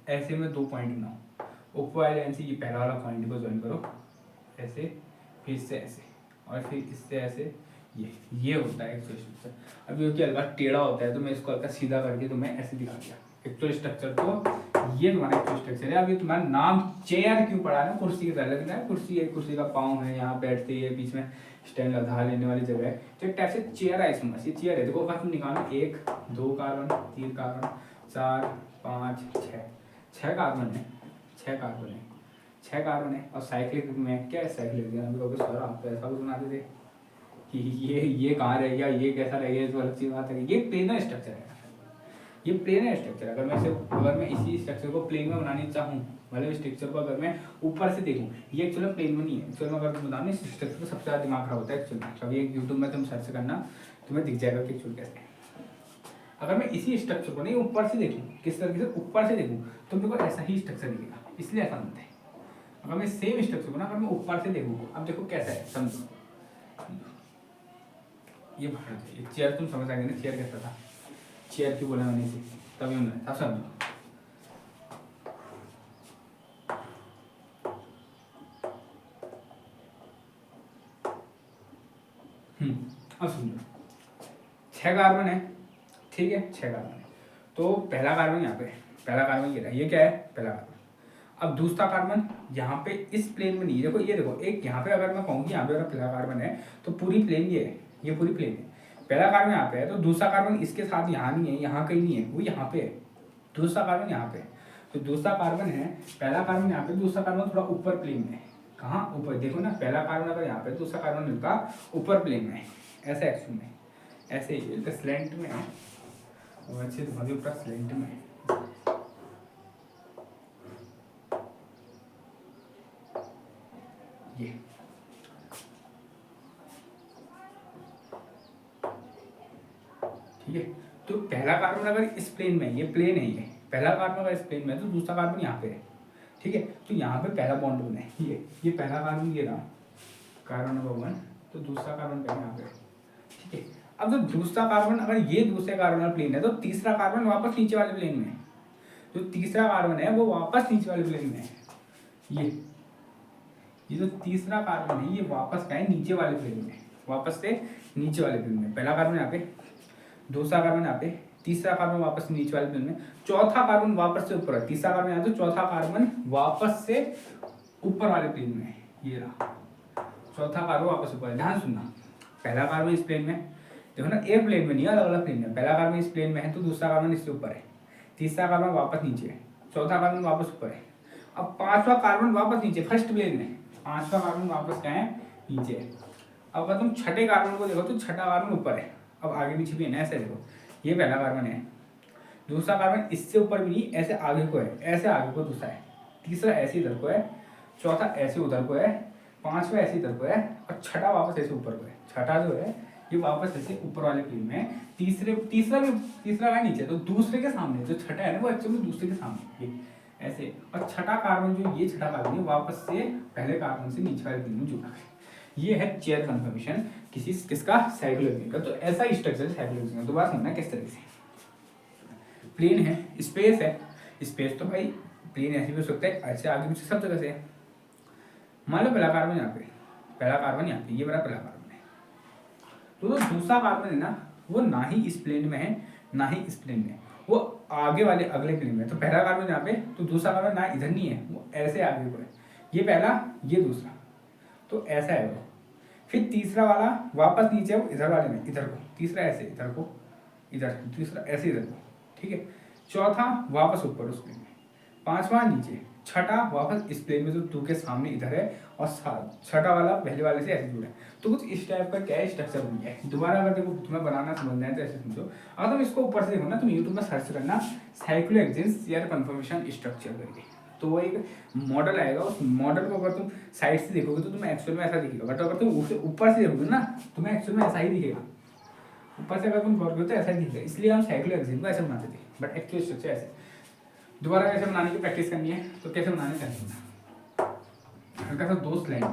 ऐसे में 2 पॉइंट बनाओ। ऊपर वाले लाइन से ये पहला वाला पॉइंट को ज्वाइन करो ऐसे, फिर इससे ऐसे और फिर इससे ऐसे, ये होता है एक्चुअल स्ट्रक्चर। अब ये कि हल्का टेढ़ा होता है तो मैं इसको हल्का सीधा करके तुम्हें ऐसे दिखा दिया एक्चुअल स्ट्रक्चर। तो ये तुम्हारा एक्चुअल स्ट्रक्चर है। अब ये तुम्हारा नाम चेयर क्यों पड़ा है ना, कुर्सी की तरह लगता है। कुर्सी है, कुर्सी का पाँव है, यहाँ बैठते है, बीच में स्टैंड लगा लेने वाली जगह है, तो एक टाइप से चेयर है इसमें। ये चेयर है, देखो अगर तुम निकालो 1 2 कार्बन, 3 कार्बन, 4 5 6 कार्बन है, 6 कार्बन है, 6 कार्बन है। और साइक्लिक में क्या है, साइक्लिक अभी सर आप तो ऐसा कुछ बनाते थे कि ये कहाँ रह गया, ये कैसा रह गया, तो अलग चीज बात है। ये प्लेनर स्ट्रक्चर है, ये प्लेनर स्ट्रक्चर। अगर मैं इसी स्ट्रक्चर को प्लेन में बनानी चाहूँ, मतलब स्ट्रक्चर को अगर मैं ऊपर से देखूँ, ये एक्चुअली प्लेन में नहीं है। एक्चुअली अगर तुम बताओ इस स्ट्रक्चर को सबसे ज़्यादा दिमाग खराब होता है एक्चुअली। कभी एक यूट्यूब में तुम सर्च करना, तुम्हें दिख जाएगा कि एक्चुअली कैसे। अगर मैं इसी स्ट्रक्चर को नहीं ऊपर से देखूँ, किस तरीके से ऊपर से देखूँ, तो मेरे को ऐसा ही स्ट्रक्चर दिखेगा, इसलिए ऐसा बनता है। अगर मैं सेम स्ट्रक्चर को ना अगर मैं ऊपर से देखूँ, अब देखो कैसा है, समझो ये चेयर तुम समझ आएंगे ना, चेयर कैसा था, चेयर क्यों बोला मैंने इसे, तभी उन्होंने अब समझो। अब समझो 6 कार्बन है, ठीक है, 6 कार्बन है। तो पहला कार्बन यहाँ पे, पहला कार्बन ये रहा, ये क्या है, पहला कार्बन। अब दूसरा कार्बन यहाँ पे इस प्लेन में नहीं है, देखो ये देखो, एक यहाँ पे अगर मैं कहूँ कि यहाँ पे अगर पहला कार्बन है तो पूरी प्लेन ये है, ये पूरी प्लेन है। पहला कार्बन यहाँ पे है तो दूसरा कार्बन इसके साथ यहाँ नहीं है, यहाँ कहीं नहीं है, वो यहाँ पे है। दूसरा कार्बन यहाँ पे, तो दूसरा कार्बन है, पहला कार्बन यहाँ पे, दूसरा कार्बन थोड़ा ऊपर प्लेन में। कहाँ ऊपर, देखो ना, पहला कार्बन अगर यहाँ पे, दूसरा कार्बन मिलता ऊपर प्लेन में, ऐसे एक्शन में, ऐसे स्लेंट में है, और अच्छे तुम्हारे ऊपर स्लेंट में है। ये ठीक है। तो पहला कार्बन अगर इस प्लेन में, ये प्लेन है, ये पहला कार्बन अगर इस प्लेन में है तो दूसरा कार्बन यहाँ पे है, ठीक है। तो यहाँ पे पहला बॉन्ड बना है, ये पहला कार्बन ये रहा, कार्बन नंबर 1, तो दूसरा कार्बन पहले यहाँ पे, ठीक है। अब जो दूसरा कार्बन अगर ये दूसरे कार्बन वाला प्लेन है तो तीसरा कार्बन वापस नीचे वाले प्लेन में है, जो तीसरा कार्बन है वो वापस नीचे वाले प्लेन में है। ये जो तीसरा कार्बन है ये वापस का है नीचे वाले प्लेन में, वापस से नीचे वाले प्लेन में। पहला कार्बन यहाँ पे, दूसरा कार्बन यहाँ पे, तीसरा कार्बन वापस नीचे वाले प्लेन में, चौथा कार्बन वापस से ऊपर है, तीसरा कार्बन यहाँ, तो चौथा कार्बन वापस से ऊपर वाले प्लेन में, ये रहा चौथा कार्बन वापस ऊपर है। ध्यान सुनना, पहला कार्बन इस प्लेन में, देखो ना, एक प्लेन में नहीं, अलग अलग प्लेन में। पहला कार्बन इस प्लेन में है तो दूसरा कार्बन इससे ऊपर है, तीसरा कार्बन वापस नीचे है, चौथा कार्बन वापस ऊपर है। अब पांचवा कार्बन वापस नीचे, फर्स्ट प्लेन में, पांचवा कार्बन वापस क्या है, नीचे है। अब अगर तुम छठे कार्बन को देखो तो छठा कार्बन ऊपर है, अब आगे पीछे भी है ना, ऐसे देखो, ये पहला कार्बन है, दूसरा कार्बन इससे ऊपर भी नहीं, ऐसे आगे को है, ऐसे आगे को दूसरा है, तीसरा ऐसे इधर को है, चौथा ऐसे उधर को है, पांचवा ऐसे इधर को है, और छठा वापस ऐसे ऊपर को है। छठा जो है ये वापस ऐसे ऊपर वाले प्लेन में, तीसरा का नीचे, तो दूसरे के सामने जो छठा है ना वो एक्चुअली दूसरे के सामने, ये ऐसे। और छठा कार्बन जो ये छठा कार्बन है वापस से पहले कार्बन से नीचे वाले प्लेन में जुड़ा है। ये है चेयर कन्फर्मेशन किसका, साइक्लोहेक्सेन का। तो ऐसा स्ट्रक्चर है साइक्लोहेक्सेन का। दोबारा समझना किस तरह से, प्लेन है, स्पेस है, स्पेस तो भाई प्लेन ऐसे भी हो सकता है, ऐसे आगे पीछे सब जगह से। मान लो पहला कार्बन यहाँ पे, पहला कार्बन यहाँ पे, ये बड़ा पहला कार्बन है, तो दूसरा कार्बन है ना वो ना ही इस प्लेन में है ना ही इस प्लेन में, वो आगे वाले अगले प्लेन में। तो पहला कार्बन यहाँ पे, तो दूसरा कार्बन ना इधर नहीं है, वो ऐसे आगे को है, ये पहला ये दूसरा, तो ऐसा है वो। फिर तीसरा वाला वापस नीचे, वो इधर वाले में, इधर को, तीसरा ऐसे इधर को, इधर, तीसरा ऐसे इधर को, ठीक है। चौथा वापस ऊपर उस प्लेन में, पांचवा नीचे, छठा वापस इस प्लेन में जो टू के सामने इधर है, और छठा वाला पहले वाले से ऐसे जुड़ा है। तो कुछ इस टाइप का क्या है स्ट्रक्चर बन गया है। दोबारा अगर देखो तुम्हें बनाना समझना है तो ऐसे समझो, अगर तुम इसको ऊपर से देखो ना, तुम यूट्यूब में सर्च करना साइक्लोहेक्सेन चेयर कन्फर्मेशन स्ट्रक्चर करके, तो वो एक मॉडल आएगा। उस मॉडल को अगर तुम साइड से देखोगे तो तुम्हें एक्चुअल में ऐसा दिखेगा, बट अगर तुम उसे ऊपर से देखोगे ना तुम्हें एक्चुअल में ऐसा ही दिखेगा। ऊपर से अगर तुम गौर करो तो ऐसा ही दिखेगा, इसलिए हम साइक्लोहेक्सेन को ऐसे बनाते थे, बट एक्चुअल स्ट्रक्चर ऐसे। दोबारा कैसे बनाने की प्रैक्टिस करनी है, तो कैसे बनाने का, हल्का सा 2 स्लैंट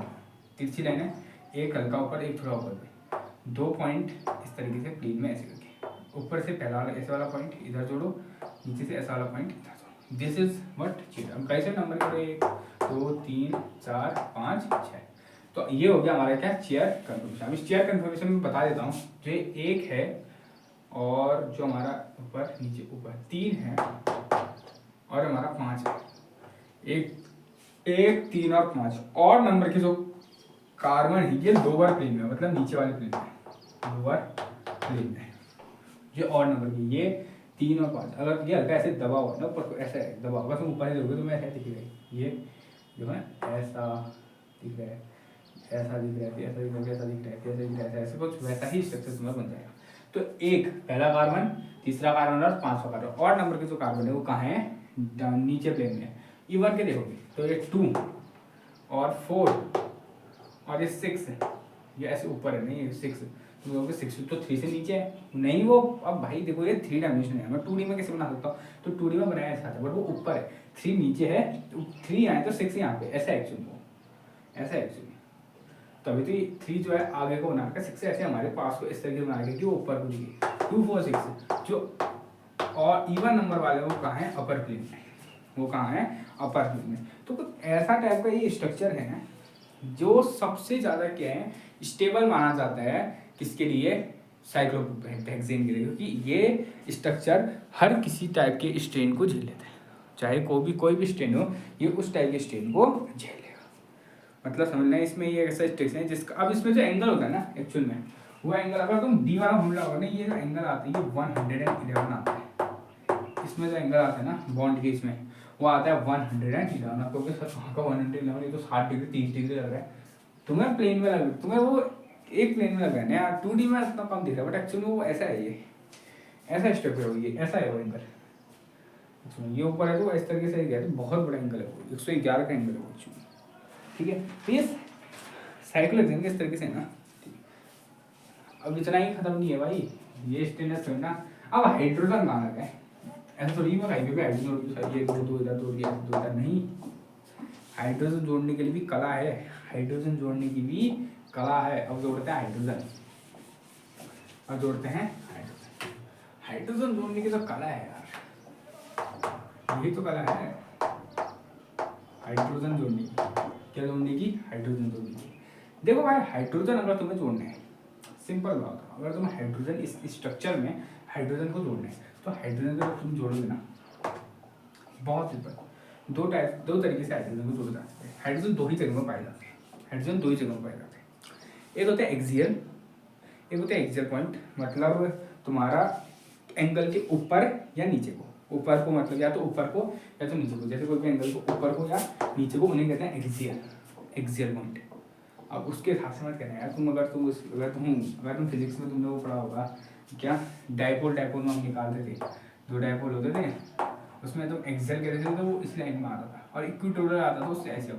तिरछी लाइन है, एक हल्का ऊपर एक थोड़ा ऊपर पे, 2 पॉइंट इस तरीके से प्लेन में ऐसे करके, ऊपर से पहला वाला ऐसे वाला पॉइंट इधर जोड़ो, नीचे से ऐसा वाला पॉइंट इधर जोड़ो। This is what cheat. हम कैसे नंबर करो, 1 2 3 4 5 6, तो ये हो गया हमारा क्या, चेयर कन्फर्मेशन। अब इस चेयर कन्फर्मेशन में बता देता हूँ, जो एक है और जो हमारा ऊपर नीचे ऊपर 3 है और हमारा 5 है, एक 3 और 5 और नंबर के जो कार्बन है ये लोअर प्लेन में, मतलब नीचे वाले प्लेन में, लोअर प्लेन में ये और नंबर की, ये 3 और 5 अगर ये हल्का ऐसे दबा हुआ ना ऊपर को, ऐसा है दबा हुआ, तुम ऊपर ही देखोगे तो मैं ऐसा दिख रहा है, ये जो है ऐसा दिख रहा है, ऐसा दिख रहा है, ऐसा दिख रहा है, ऐसा दिख रहा है, ऐसा दिख रहा है, ऐसे कुछ वैसा ही स्ट्रक्चर तुम्हारा बन जाएगा। तो एक पहला कार्बन, तीसरा कार्बन और 5वां कार्बन और नंबर के जो कार्बन है वो कहाँ है, नीचे प्लेन में। इवन के देखोगे तो ये 2 और 4 और ये 6 है, ये ऐसे ऊपर है, नहीं 6 तुम लोगों 6 तो 3 से नीचे है नहीं वो। अब भाई देखो ये 3 डायमेंशन है, मैं 2D में कैसे बना सकता हूँ, तो 2D में बनाया ऐसा था, बट वो ऊपर है, 3 नीचे है, 3 आए तो 6 यहाँ पे, ऐसा एक्चुअली वो ऐसा एक्चुअली। तभी तो 3 जो है आगे को बना के 6 ऐसे हमारे पास को इस तरीके से बना के कि वो ऊपर को दिखे 2 4 6 जो। और इवन नंबर वाले वो कहाँ है, अपर प्लेन में, वो कहाँ है, अपर प्लेन में। तो कुछ ऐसा टाइप का ये स्ट्रक्चर है जो सबसे ज़्यादा क्या है, स्टेबल माना जाता है किसके लिए, साइक्लोहेक्सेन के लिए, क्योंकि ये स्ट्रक्चर हर किसी टाइप के स्ट्रेन को झेल लेता है, चाहे कोई भी स्ट्रेन हो, ये उस टाइप के स्ट्रेन को झेल लेगा। मतलब समझना है इसमें ये ऐसा स्ट्रक्चर है जिसका, अब इसमें जो एंगल होता है ना एक्चुअल में, वो एंगल अगर तुम डी वाला हमला होगा ना, ये जो एंगल आता है ये 111 आता है। इसमें जो एंगल आता है ना बॉन्ड के, इसमें वो आता है 111। आपको सर कहाँ का 111, ये तो 60 डिग्री 30 डिग्री लग रहा है तुम्हें प्लेन में, लग तुम्हें वो एक प्लेन में लग रहा है यार, 2D में इतना कम दिख रहा है, बट एक्चुअली वो ऐसा है, ये ऐसा स्ट्रक्चर हो, ये ऐसा है वो एंगल, ये ऊपर है तो इस तरीके से गया, तो बहुत बड़ा एंगल है वो, 111 का एंगल है वो एक्चुअली। ठीक है, तो ये साइक्लोहेक्सेन इस तरीके से है ना। अब इतना ही खत्म नहीं है भाई, ये स्टेनलेस है ना। अब हाइड्रोजन कहाँ है, ऐसा थोड़ी वो हाईवे पे हाइड्रोजन ये दो इधर दो इधर नहीं, हाइड्रोजन जोड़ने के लिए भी कला है, हाइड्रोजन जोड़ने की भी कला है। अब जोड़ते हैं हाइड्रोजन, अब जोड़ते हैं हाइड्रोजन, हाइड्रोजन जोड़ने की तो कला है यार, यही तो कला है हाइड्रोजन जोड़ने की। क्या जोड़ने की, हाइड्रोजन जोड़ने की। देखो भाई हाइड्रोजन अगर तुम्हें जोड़ना है, सिंपल बात है, अगर तुम्हें हाइड्रोजन इस स्ट्रक्चर में हाइड्रोजन को जोड़ना है, तो हाइड्रोजन को तुम जोड़ोगे ना, बहुत सिंपल, दो तरीके से हाइड्रोजन को जोड़े जा सकते हैं। हाइड्रोजन दो ही जगह में पाए जाते हैं, हाइड्रोजन दो ही जगह में पाए जाते हैं। एक होता है एक्सियल, एक होता है एक्सियल पॉइंट, मतलब तुम्हारा एंगल के ऊपर या नीचे को, ऊपर को मतलब या तो ऊपर को या तो नीचे को, जैसे कोई भी एंगल को ऊपर को या नीचे को, उन्हें कहते हैं एक्सियल पॉइंट। अब उसके हिसाब से मत कहना यार, अगर तुम फिजिक्स में तुमने वो पढ़ा होगा क्या, डायपोल में हम निकालते थे, दो डायपोल होते थे, उसमें तुम एक्सियल कहते थे तो वो इस लाइन में आता था, और इक्विटोरियल आता था उससे ऐसे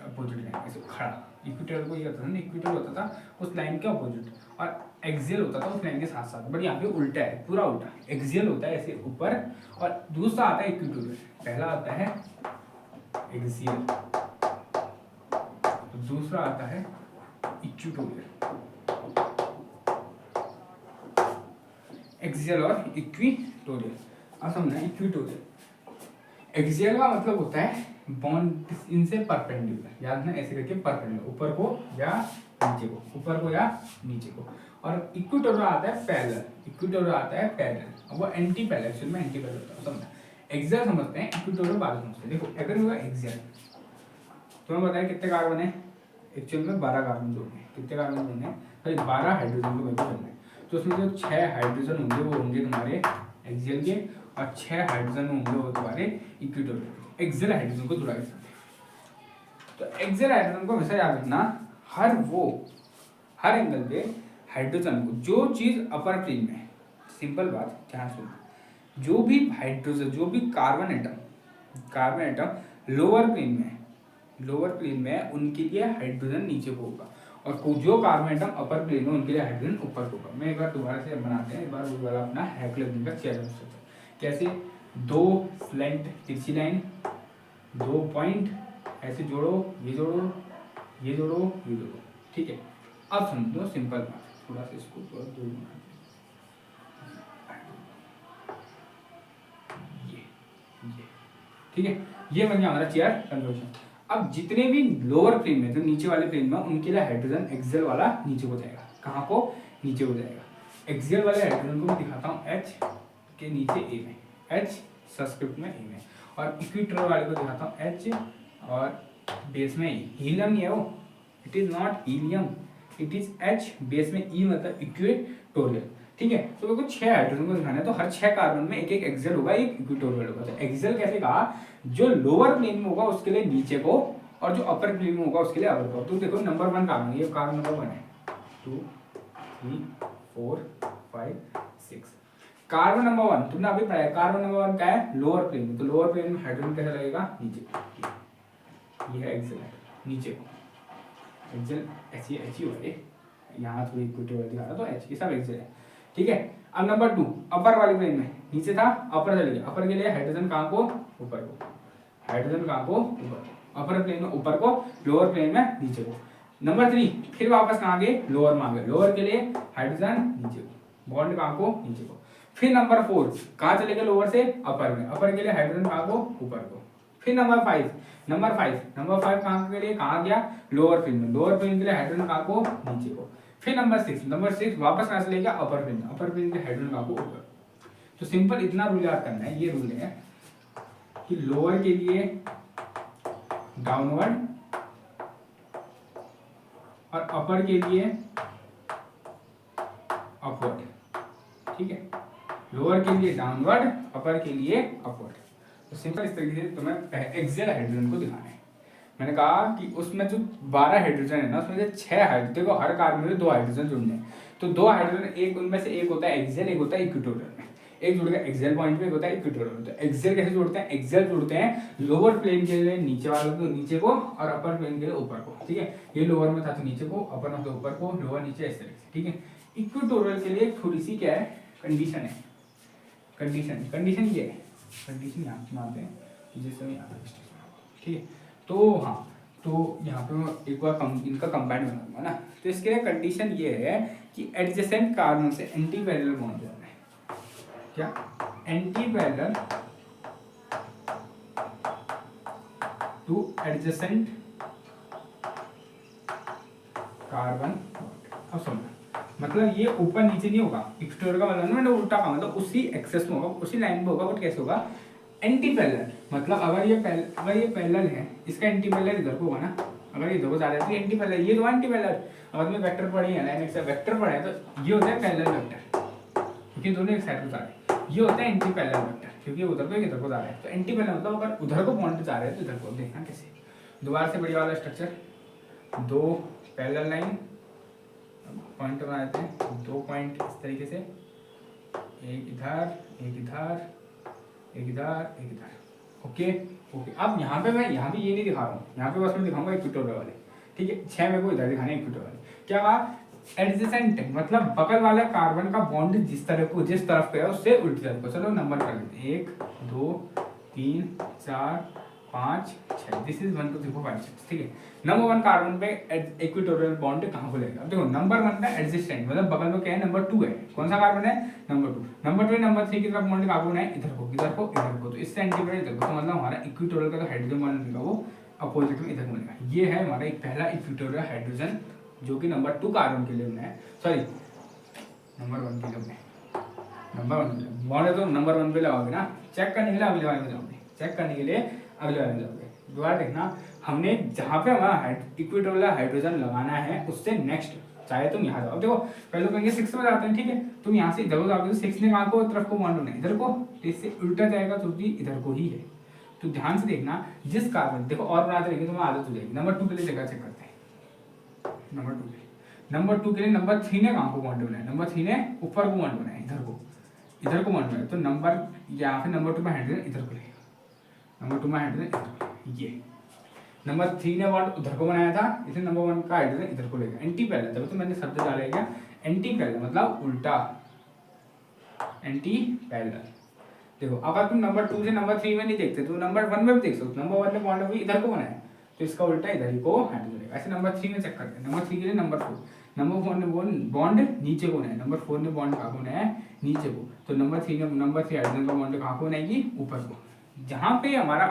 अपोजिट लाइन ऐसे खड़ा। इक्विटोरियल को ये होता था ना, इक्विटोरियल होता था उस लाइन के अपोजिट, और एक्सियल होता था उस लाइन के साथ साथ, बट यहाँ पे उल्टा है, पूरा उल्टा। एक्सियल होता है ऐसे ऊपर, और दूसरा आता है इक्विटोरियल। पहला आता है एक्सियल, दूसरा आता है इक्विटोरियल। एक्सियल और इक्विटोरियल। अब समझना, इक्विटोरियल एक्सियल का मतलब होता है बॉन्ड इनसे परपेंडिकुलर, याद ना ऐसे करके परपेंडिकुलर, ऊपर को या नीचे को, ऊपर को या नीचे को। और इक्विटोरियल आता है पैरेलल, इक्विटोरियल आता है पैरेलल, वो एंटी पैरेलल, एक्चुअल में एंटी पैरेलल होता है। समझना, एक्सियल समझते हैं, इक्विटोरियल बाद समझते हैं। देखो अगर हुआ एक्सियल, तुम्हें बताया कितने कार्बन है, एक्चुअल में 12 कार्बन जोड़ने हैं। कितने कार्बन जोड़ने हैं, भाई 12 हाइड्रोजन को मेरे को जोड़ना है। तो उसमें जो 6 हाइड्रोजन होंगे वो होंगे तुम्हारे एक्सियल के, और 6 हाइड्रोजन होंगे वो तुम्हारे इक्विटोरियल। एक्सियल हाइड्रोजन को जुड़ा सकते हैं। तो एक्सियल हाइड्रोजन को हमेशा याद रखना, हर एंगल पे हाइड्रोजन को, जो चीज अपर प्लेन में, सिंपल बात ध्यान सुनो, जो भी हाइड्रोजन, जो भी कार्बन एटम लोअर प्लेन में उनके लिए हाइड्रोजन नीचे को होगा, और जो कार्बन एटम अपर प्लेन में उनके लिए हाइड्रोजन ऊपर को होगा। मैं एक बार दोबारा से बनाते हैं, एक बार वो वाला अपना हाइड्रोजन का चेयर कैसे, 2 स्लैंट तिरछी लाइन, 2 पॉइंट ऐसे जोड़ो, ये जोड़ो, ये जोड़ो, ये जोड़ो। ठीक है, अब समझो सिंपल बात, थोड़ा सा इसको थोड़ा दूर बना, ये ठीक है, ये बन गया हमारा चेयर कन्वर्जन। अब जितने भी लोअर प्लेन में, जो नीचे वाले प्लेन में, उनके लिए हाइड्रोजन एक्सियल वाला नीचे को जाएगा। कहाँ को? नीचे को जाएगा। एक्सियल वाले हाइड्रोजन को मैं दिखाता हूँ H के नीचे A में, H सब्सक्रिप्ट में A में, और इक्वेटर वाले को दिखाता हूँ H और बेस में E। हीलियम नहीं है वो, it is not helium, it is H, base में E मतलब इक्वेटोरियल। ठीक है, तो मेरे को 6 हाइड्रोजन को दिखाना है, तो हर 6 कार्बन में एक एक एक्सियल होगा, एक इक्वेटोरियल होगा। तो एक्सियल कैसे कहा? जो लोअर प्लेन में होगा उसके लिए नीचे को, और जो अपर प्लेन में होगा उसके लिए अपर को। तो देखो नंबर 1 कार्बन, ये कार्बन नंबर 1 है, 2 3 4 5 6। कार्बन नंबर 1 तुमने अभी पढ़ा है, कार्बन नंबर 1 क्या है? लोअर प्लेन में। तो लोअर प्लेन में हाइड्रोजन कैसे लगेगा? नीचे। ये है एक्सियल, नीचे को एक्सियल ऐसी हो गई। यहाँ थोड़ी इक्वेटोरियल दिखा रहा, तो H ये सब एक्सियल है। ठीक है, अब नंबर 2 अपर वाले प्लेन में, नीचे था अपर चले गया, अपर के लिए हाइड्रोजन कहाँ को? ऊपर को। हाइड्रोजन कहाँ को? ऊपर को। अपर प्लेन में ऊपर को, लोअर प्लेन में नीचे को। नंबर 3 फिर वापस कहाँ गए? लोअर में आ गए। लोअर के लिए हाइड्रोजन नीचे को, बॉन्ड कहाँ को? नीचे को। फिर नंबर 4 कहाँ चले गए? लोअर से अपर में, अपर के लिए हाइड्रोजन कहाँ को? ऊपर को। फिर नंबर 5 कहाँ के लिए? कहाँ गया? लोअर प्लेन में, लोअर प्लेन के लिए हाइड्रोजन कहाँ को? नीचे को। फिर नंबर 6 वापस कहाँ से लेगा? अपर प्लेन, अपर प्लेन के हाइड्रोजन कहाँ को? ऊपर। तो सिंपल इतना रूल याद करना है, ये रूल है कि लोअर के लिए डाउनवर्ड और अपर के लिए अपवर्ड। ठीक है, लोअर के लिए डाउनवर्ड, अपर के लिए अपवर्ड। तो सिंपल इस तरीके से तुम्हें एक्सियल हाइड्रोजन को दिखाना है। मैंने कहा कि उसमें जो 12 हाइड्रोजन है ना, उसमें से 6 हाइड्रोजन, देखो हर कार्बन में 2 हाइड्रोजन जुड़ने हैं, तो 2 हाइड्रोजन, एक उनमें से एक होता है एक्सियल, एक होता है इक्वेटोरियल में। एक जुड़ेगा एक्सियल पॉइंट पे, एक होता है इक्वेटोरियल। तो एक्सियल कैसे जोड़ते हैं? एक्सियल जोड़ते हैं लोअर प्लेन के लिए नीचे वाले को नीचे को, और अपर प्लेन के लिए ऊपर को। ठीक है, ये लोअर में था तो नीचे को, अपर में तो ऊपर को, लोअर नीचे, इस तरीके से। ठीक है, इक्वेटोरियल के लिए थोड़ी सी क्या है? कंडीशन है। कंडीशन ये है, कंडीशन यहाँ मानते हैं कि जैसे मैं यहाँ। ठीक है, तो हाँ, तो यहाँ पे मैं एक बार इनका कंबाइंड बनाऊंगा ना, तो इसके लिए कंडीशन ये है कि एडजेसेंट कार्बन से एंटी पैरेलल बॉन्ड बनाना है। क्या? Anti parallel two adjacent carbon. अब समझो, मतलब ये ऊपर नीचे नहीं होगा, इक्वेटोरियल का मतलब ना उल्टा का मतलब उसी एक्सेस में होगा, उसी लाइन में होगा। बट कैसे होगा? एंटी पैरेलल, मतलब अगर ये पैरेलल है, इसका एंटी पैरेलल इधर को होगा ना। अगर इधर को जा रहा है तो एंटी पैरेलल, ये दो एंटी पैरेलल। अगर तुम्हें वेक्टर पढ़ी है, लाइन एक्स वेक्टर पढ़ा है, तो ये होता है पैरेलल वेक्टर, क्योंकि दोनों एक साइड को जा रहे हैं। ये होता है एंटी पैरेलल वेक्टर, क्योंकि उधर को इधर को जा रहा है। तो एंटी पैरेलल मतलब अगर उधर को पॉइंट जा रहे हैं तो इधर को। देखना कैसे, दोबारा से बढ़िया वाला स्ट्रक्चर, 2 पैरेलल लाइन पॉइंट बना देते हैं, 2 पॉइंट इस तरीके से, एक इधर, एक इधर, एक इधर, एक इधर। ओके। अब यहाँ पे मैं यहाँ भी ये नहीं दिखा रहा हूँ, यहाँ पे बस मैं दिखाऊंगा इक्वेटोरियल वाले। ठीक है, 6 मेरे को इधर दिखाने इक्वेटोरियल वाले। क्या कहा? एडजेसेंट मतलब बगल वाला कार्बन का बॉन्ड जिस तरफ है उससे उल्टी तरफ को। चलो नंबर कर लेते हैं, 1 2 3 4 5 6। This is 1 2 3 4 5 6। ठीक है, नंबर 1 कार्बन पे इक्वेटोरियल बॉन्ड कहाँ को लेगा? देखो नंबर 1 पे एडजेसेंट मतलब बगल में क्या है? नंबर 2 है। कौन सा कार्बन है? नंबर 2। नंबर 2 नंबर 3 की तरफ बॉन्ड कहाँ को है? इधर को, इधर को, इधर को। तो इससे एंटी पैरेलल इधर को, तो मतलब हमारा इक्वेटोरियल का जो हाइड्रोजन बॉन्ड मिलेगा वो अपोजिट में इधर को मिलेगा। ये है हमारा एक पहला इक्वेटोरियल हाइड्रोजन, जो कि नंबर 2 कार्बन के लिए है, सॉरी नंबर 1 के लिए, नंबर 1 के लिए बॉन्ड है। तो नंबर 1 पे लगाओगे ना, चेक करने के लिए अगले वाले में जाओगे, चेक करने के लिए अगले वाले में जाओगे। दोबारा देखना, हमने जहाँ पे हमारा इक्वेटोरियल हाइड्रोजन लगाना है उससे नेक्स्ट चाहे तुम यहाँ जाओ। देखो पहले तो कहेंगे 6 में जाते हैं। ठीक है, तुम यहाँ से इधर को जाओगे तो 6 ने कहाँ को तरफ को बॉन्ड होना है? इधर को। तो इससे उल्टा जाएगा तो भी इधर को ही है। तो ध्यान से देखना, जिस कार्बन, देखो और बनाते रहेंगे तो आदत हो जाएगी। नंबर 2 के लिए जगह चेक करते हैं। नंबर 2 के लिए नंबर 3 ने कहाँ को बॉन्ड बनाया? नंबर 3 ने ऊपर को बॉन्ड बनाया, इधर को, इधर को बॉन्ड बनाया। तो नंबर यहाँ पे नंबर 2 में हाइड्रोजन इधर को लेगा, नंबर 2 में हाइड्रोजन इधर को। ये नंबर 3 ने बॉन्ड उधर को बनाया था, इसलिए नंबर 1 का हाइड्रोजन इधर को लेगा। एंटी पैरेलल, तब तो मैंने शब्द डाला है क्या? एंटी पैरेलल मतलब उल्टा, एंटी पैरेलल। देखो अगर तुम नंबर 2 से नंबर 3 में नहीं देखते तो नंबर 1 में भी देख सकते हो। नंबर 1 ने बॉन्ड अभी इधर को बनाया तो इसका उल्टा इधर ही को हाइड्रोजन लेगा। ऐसे नंबर 3 में चेक करते हैं। नंबर 3 के लिए नंबर 4, नंबर 4 ने बॉन्ड नीचे को बनाया, नंबर 4 ने बॉन्ड कहाँ को बनाया? नीचे को। तो नंबर 3 हाइड्रोजन का बॉन्ड कहाँ को बनाएगी? ऊपर को। जहां पे हमारा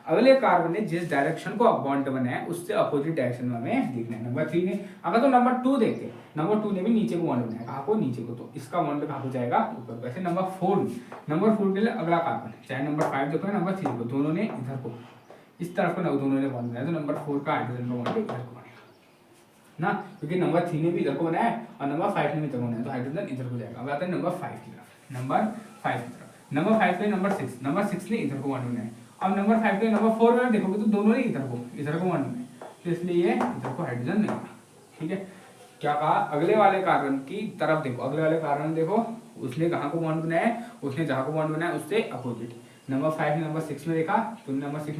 अगले कार्बन ने जिस डायरेक्शन को बॉन्ड बनाया है उससे अपोजिट डायरेक्शन में हमें देखना है। नंबर 3 ने, अगर तो नंबर 2 देखते, नंबर 2 ने भी नीचे को बॉन्ड बनाया, कहाँ को, नीचे को, तो इसका बॉन्ड कहाँ को जाएगा, ऊपर को। ऐसे नंबर 4 के लिए अगला कार्बन, चाहे नंबर 5 देखो या नंबर 3 को, दोनों ने इधर को इस तरफ को दोनों ने बॉन्ड बनाया, तो नंबर 4 का हाइड्रोजन का बॉन्ड इधर को बनेगा ना, क्योंकि नंबर 3 ने भी इधर को बनाया है और नंबर 5 ने भी इधर को बनाया, तो हाइड्रोजन इधर को जाएगा। अब आते हैं नंबर 5 की तरफ, नंबर 5 की तरफ, नंबर 5 पे नंबर 6 ने इधर को बॉन्ड बनाया। अब नंबर 5 पे नंबर 4 में देखोगे तो दोनों ने इधर को बॉन्ड बनाया, तो इसलिए ये इधर को हाइड्रोजन नहीं होगा। ठीक है, क्या कहा, अगले वाले कार्बन की तरफ देखो, अगले वाले कार्बन देखो उसने कहाँ को बॉन्ड बनाया है, उसने जहाँ को बॉन्ड बनाया उससे अपोजिट। नंबर 5 ने नंबर 6 में देखा तो नंबर 6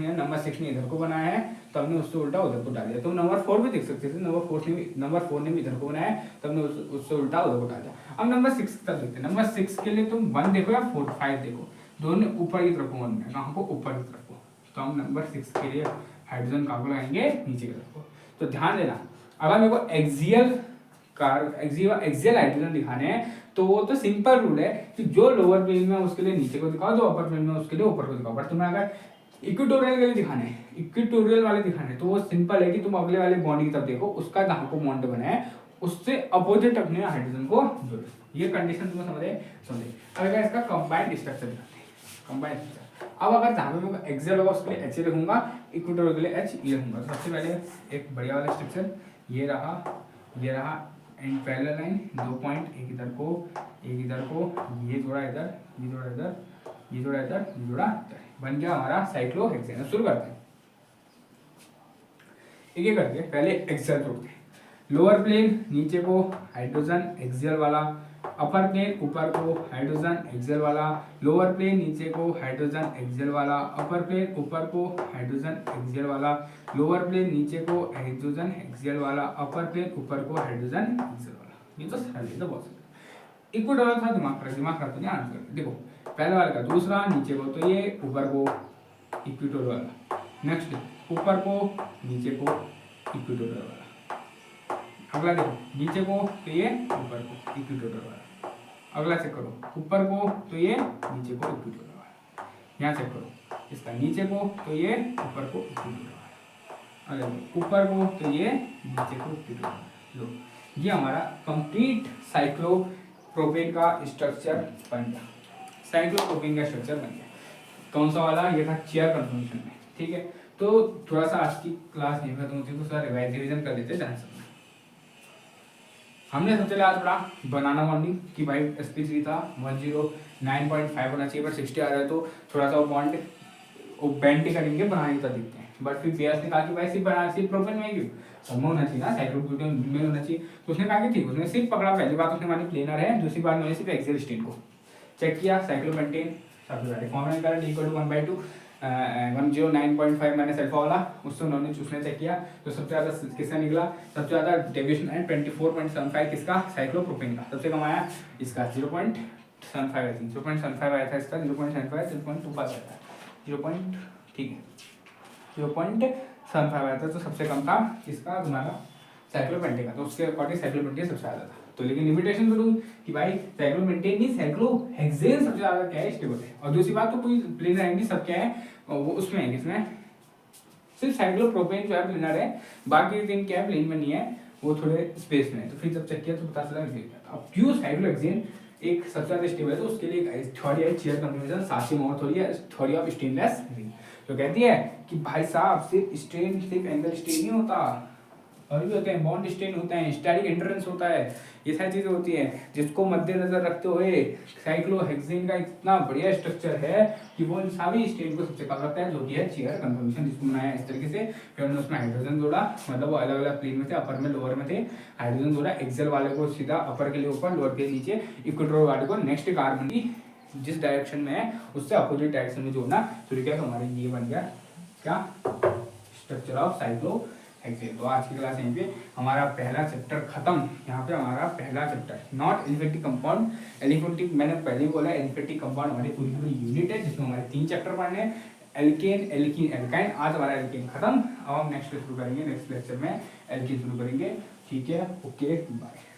ने इधर को बनाया है, तो हमने उससे उल्टा उधर को डाल दिया। तो नंबर 4 भी देख सकते थे, नंबर 4 ने भी इधर को बनाया है, तो हमने उससे उल्टा उधर को डाल दिया। अब नंबर 6 तक देखते हैं। नंबर 6 के लिए तुम 1 देखो या 4 5 देखो, दोनों ने ऊपर की तरफ को बनाया, कहाँ को, ऊपर की तरफ को, तो हम नंबर 6 के लिए हाइड्रोजन कहाँ को लगाएंगे, नीचे की तरफ को। तो ध्यान देना, अगर मेरे को एक्सियल हाइड्रोजन दिखाने हैं तो वो तो सिंपल रूल है कि जो लोअर प्लेन में उसके लिए नीचे को दिखाओ, जो अपर प्लेन में उसके लिए ऊपर को दिखाओ। बट तुम्हें अगर इक्वेटोरियल के लिए दिखाने हैं, इक्वेटोरियल वाले दिखाने हैं, तो वो सिंपल है कि तुम अगले वाले बॉन्ड की तरफ देखो, उसका जहाँ को बॉन्ड बना है उससे अपोजिट अपने हाइड्रोजन को जोड़ो। ये कंडीशन तुम्हें समझे। अगर इसका कंबाइंड स्ट्रक्चर दिखाते हैं, कंबाइंड स्ट्रक्चर। अब अगर जहाँ पे मैं एक्सेल होगा उसके लिए एच लिखूंगा, इक्वेटोरियल के लिए एच ये लिखूंगा। तो सबसे पहले एक बढ़िया वाला स्ट्रक्चर ये रहा एंड पैरेलल लाइन, 2 पॉइंट, एक इधर को, ये जोड़ा इधर, ये जोड़ा इधर, ये जोड़ा इधर, ये जोड़ा इधर, बन गया हमारा साइक्लोहेक्सेन। शुरू करते हैं एक करके। पहले एक्सियल जोड़ते हैं, लोअर प्लेन नीचे को हाइड्रोजन एक्सियल वाला, अपर प्लेन ऊपर को हाइड्रोजन एक्सियल वाला, लोअर प्लेन नीचे को हाइड्रोजन एक्सियल वाला, अपर प्लेन ऊपर को हाइड्रोजन एक्सियल वाला, लोअर प्लेन नीचे को हाइड्रोजन एक्सियल वाला, अपर प्लेन ऊपर को हाइड्रोजन एक्सियल वाला। ये तो सरल है, तो बहुत सरल। इक्वेटोरियल था, दिमाग खराब तो नहीं आंसर। देखो पहले वाले का, दूसरा नीचे को तो ये ऊपर को इक्वेटोरियल वाला, नेक्स्ट ऊपर को नीचे को इक्वेटोरियल वाला, अगला देखो नीचे को तो ये ऊपर को इक्वेटोरियल वाला, अगला चेक करो ऊपर को तो ये नीचे को इक्वेटोरियल वाला, यहाँ चेक करो इसका नीचे को तो ये ऊपर को इक्वेटोरियल वाला, अगर ऊपर को तो ये नीचे को इक्वेटोरियल वाला। लो ये हमारा कंप्लीट साइक्लोप्रोपेन का स्ट्रक्चर बन गया, साइक्लोप्रोपेन का स्ट्रक्चर बन गया। कौन सा वाला, ये था चेयर कन्फर्मेशन में। ठीक है, तो थोड़ा सा आज की क्लास नहीं खत्म होती तो सर रिवीजन कर लेते ध्यान से। हमने सबसे पहले आज पढ़ा बनाना बॉन्डिंग कि भाई sp3 था 109.5 होना चाहिए, पर 60 आ रहा है तो थोड़ा सा बॉन्ड वो बेंड करेंगे, बनाने का दिखते हैं। बट फिर बेयस ने कहा कि भाई सिर्फ प्रोपेन में क्यों, सब होना चाहिए ना, साइक्लोप्रोपेन में होना चाहिए। तो उसने कहा कि ठीक, उसने सिर्फ पकड़ा, पहली बात उसने मानी प्लेनर है, दूसरी बात उन्होंने सिर्फ एक्सियल स्टेन को चेक किया, साइक्लोपेंटेन सबसे पहले फॉर्मूला निकाला इक्वल टू 1/2 109.5 माइनस अल्फा वाला, उसने चेक किया तो सबसे ज़्यादा किसका निकला, सबसे ज़्यादा डेविएशन है 24.75 किसका, साइक्लोप्रोपेन का। सबसे कम आया इसका 0.75 आई थिंक, 0.75 आया था इसका, 0.75 0.25 आया था, 0. ठीक है 0.75 आया था, तो सबसे कम था इसका तुम्हारा साइक्लोपेंटेन का, तो उसके अकॉर्डिंग साइक्लोपेंटेन सबसे ज़्यादा था। तो लेकिन लिमिटेशन तो दूँ कि भाई साइक्लोपेंटेन नहीं, साइक्लोहेक्सेन सबसे ज़्यादा क्या है, स्टेबल है। और दूसरी बात तो कोई प्लेनर है नहीं, सब क्या है वो उसमें है, किसमें, सिर्फ साइक्लोप्रोपेन जो है प्लेनर है, बाकी 3 क्या है प्लेन में नहीं है, वो थोड़े स्पेस में है। तो फिर जब चेक किया तो पता चला अब क्यों साइक्लोहेक्सेन एक सबसे ज़्यादा स्टेबल है, तो उसके लिए एक थ्योरी है चेयर कन्फर्मेशन, साची मोहर थ्योरी है, थ्योरी ऑफ स्टेनलेस रिंग, जो कहती है कि भाई साहब सिर्फ एंगल स्ट्रेन नहीं होता, और भी होते हैं, बॉन्ड स्ट्रेन होता है, स्टैटिक एंड्योरेंस होता है, ये सारी चीज़ें होती हैं, जिसको मद्देनजर रखते हुए साइक्लोहेक्सेन का इतना बढ़िया स्ट्रक्चर है कि वो सभी स्ट्रेन को सबसे कम रखता है, जो कि है चेयर कन्फर्मेशन, जिसको बनाया इस तरीके से। फिर हमने उसमें हाइड्रोजन जोड़ा, मतलब वो अलग अलग प्लेन में थे, अपर में लोअर में थे, हाइड्रोजन जोड़ा, एक्सेल वाले को सीधा अपर के लिए ऊपर, लोअर के नीचे, इक्वेटोरियल वाले को नेक्स्ट कार्बन की जिस डायरेक्शन में है उससे अपोजिट डायरेक्शन में जोड़ना शुरू किया, तो हमारे ये बन गया क्या, स्ट्रक्चर ऑफ साइक्लो। तो आज की क्लास यहीं पे हमारा पहला चैप्टर खत्म। यहाँ पे हमारा पहला chapter not aliphatic compound, aliphatic मैंने पहले ही बोला, एलिफेटिक कंपाउंड हमारी पूरी यूनिट है जिसमें हमारे 3 चैप्टर पढ़ने हैं, एल्केन एल्कीन एल्काइन। आज हमारा एल्केन खत्म, अब हम नेक्स्ट शुरू करेंगे, नेक्स्ट लेक्चर में एल्कीन शुरू करेंगे। ठीक है, ओके बाय।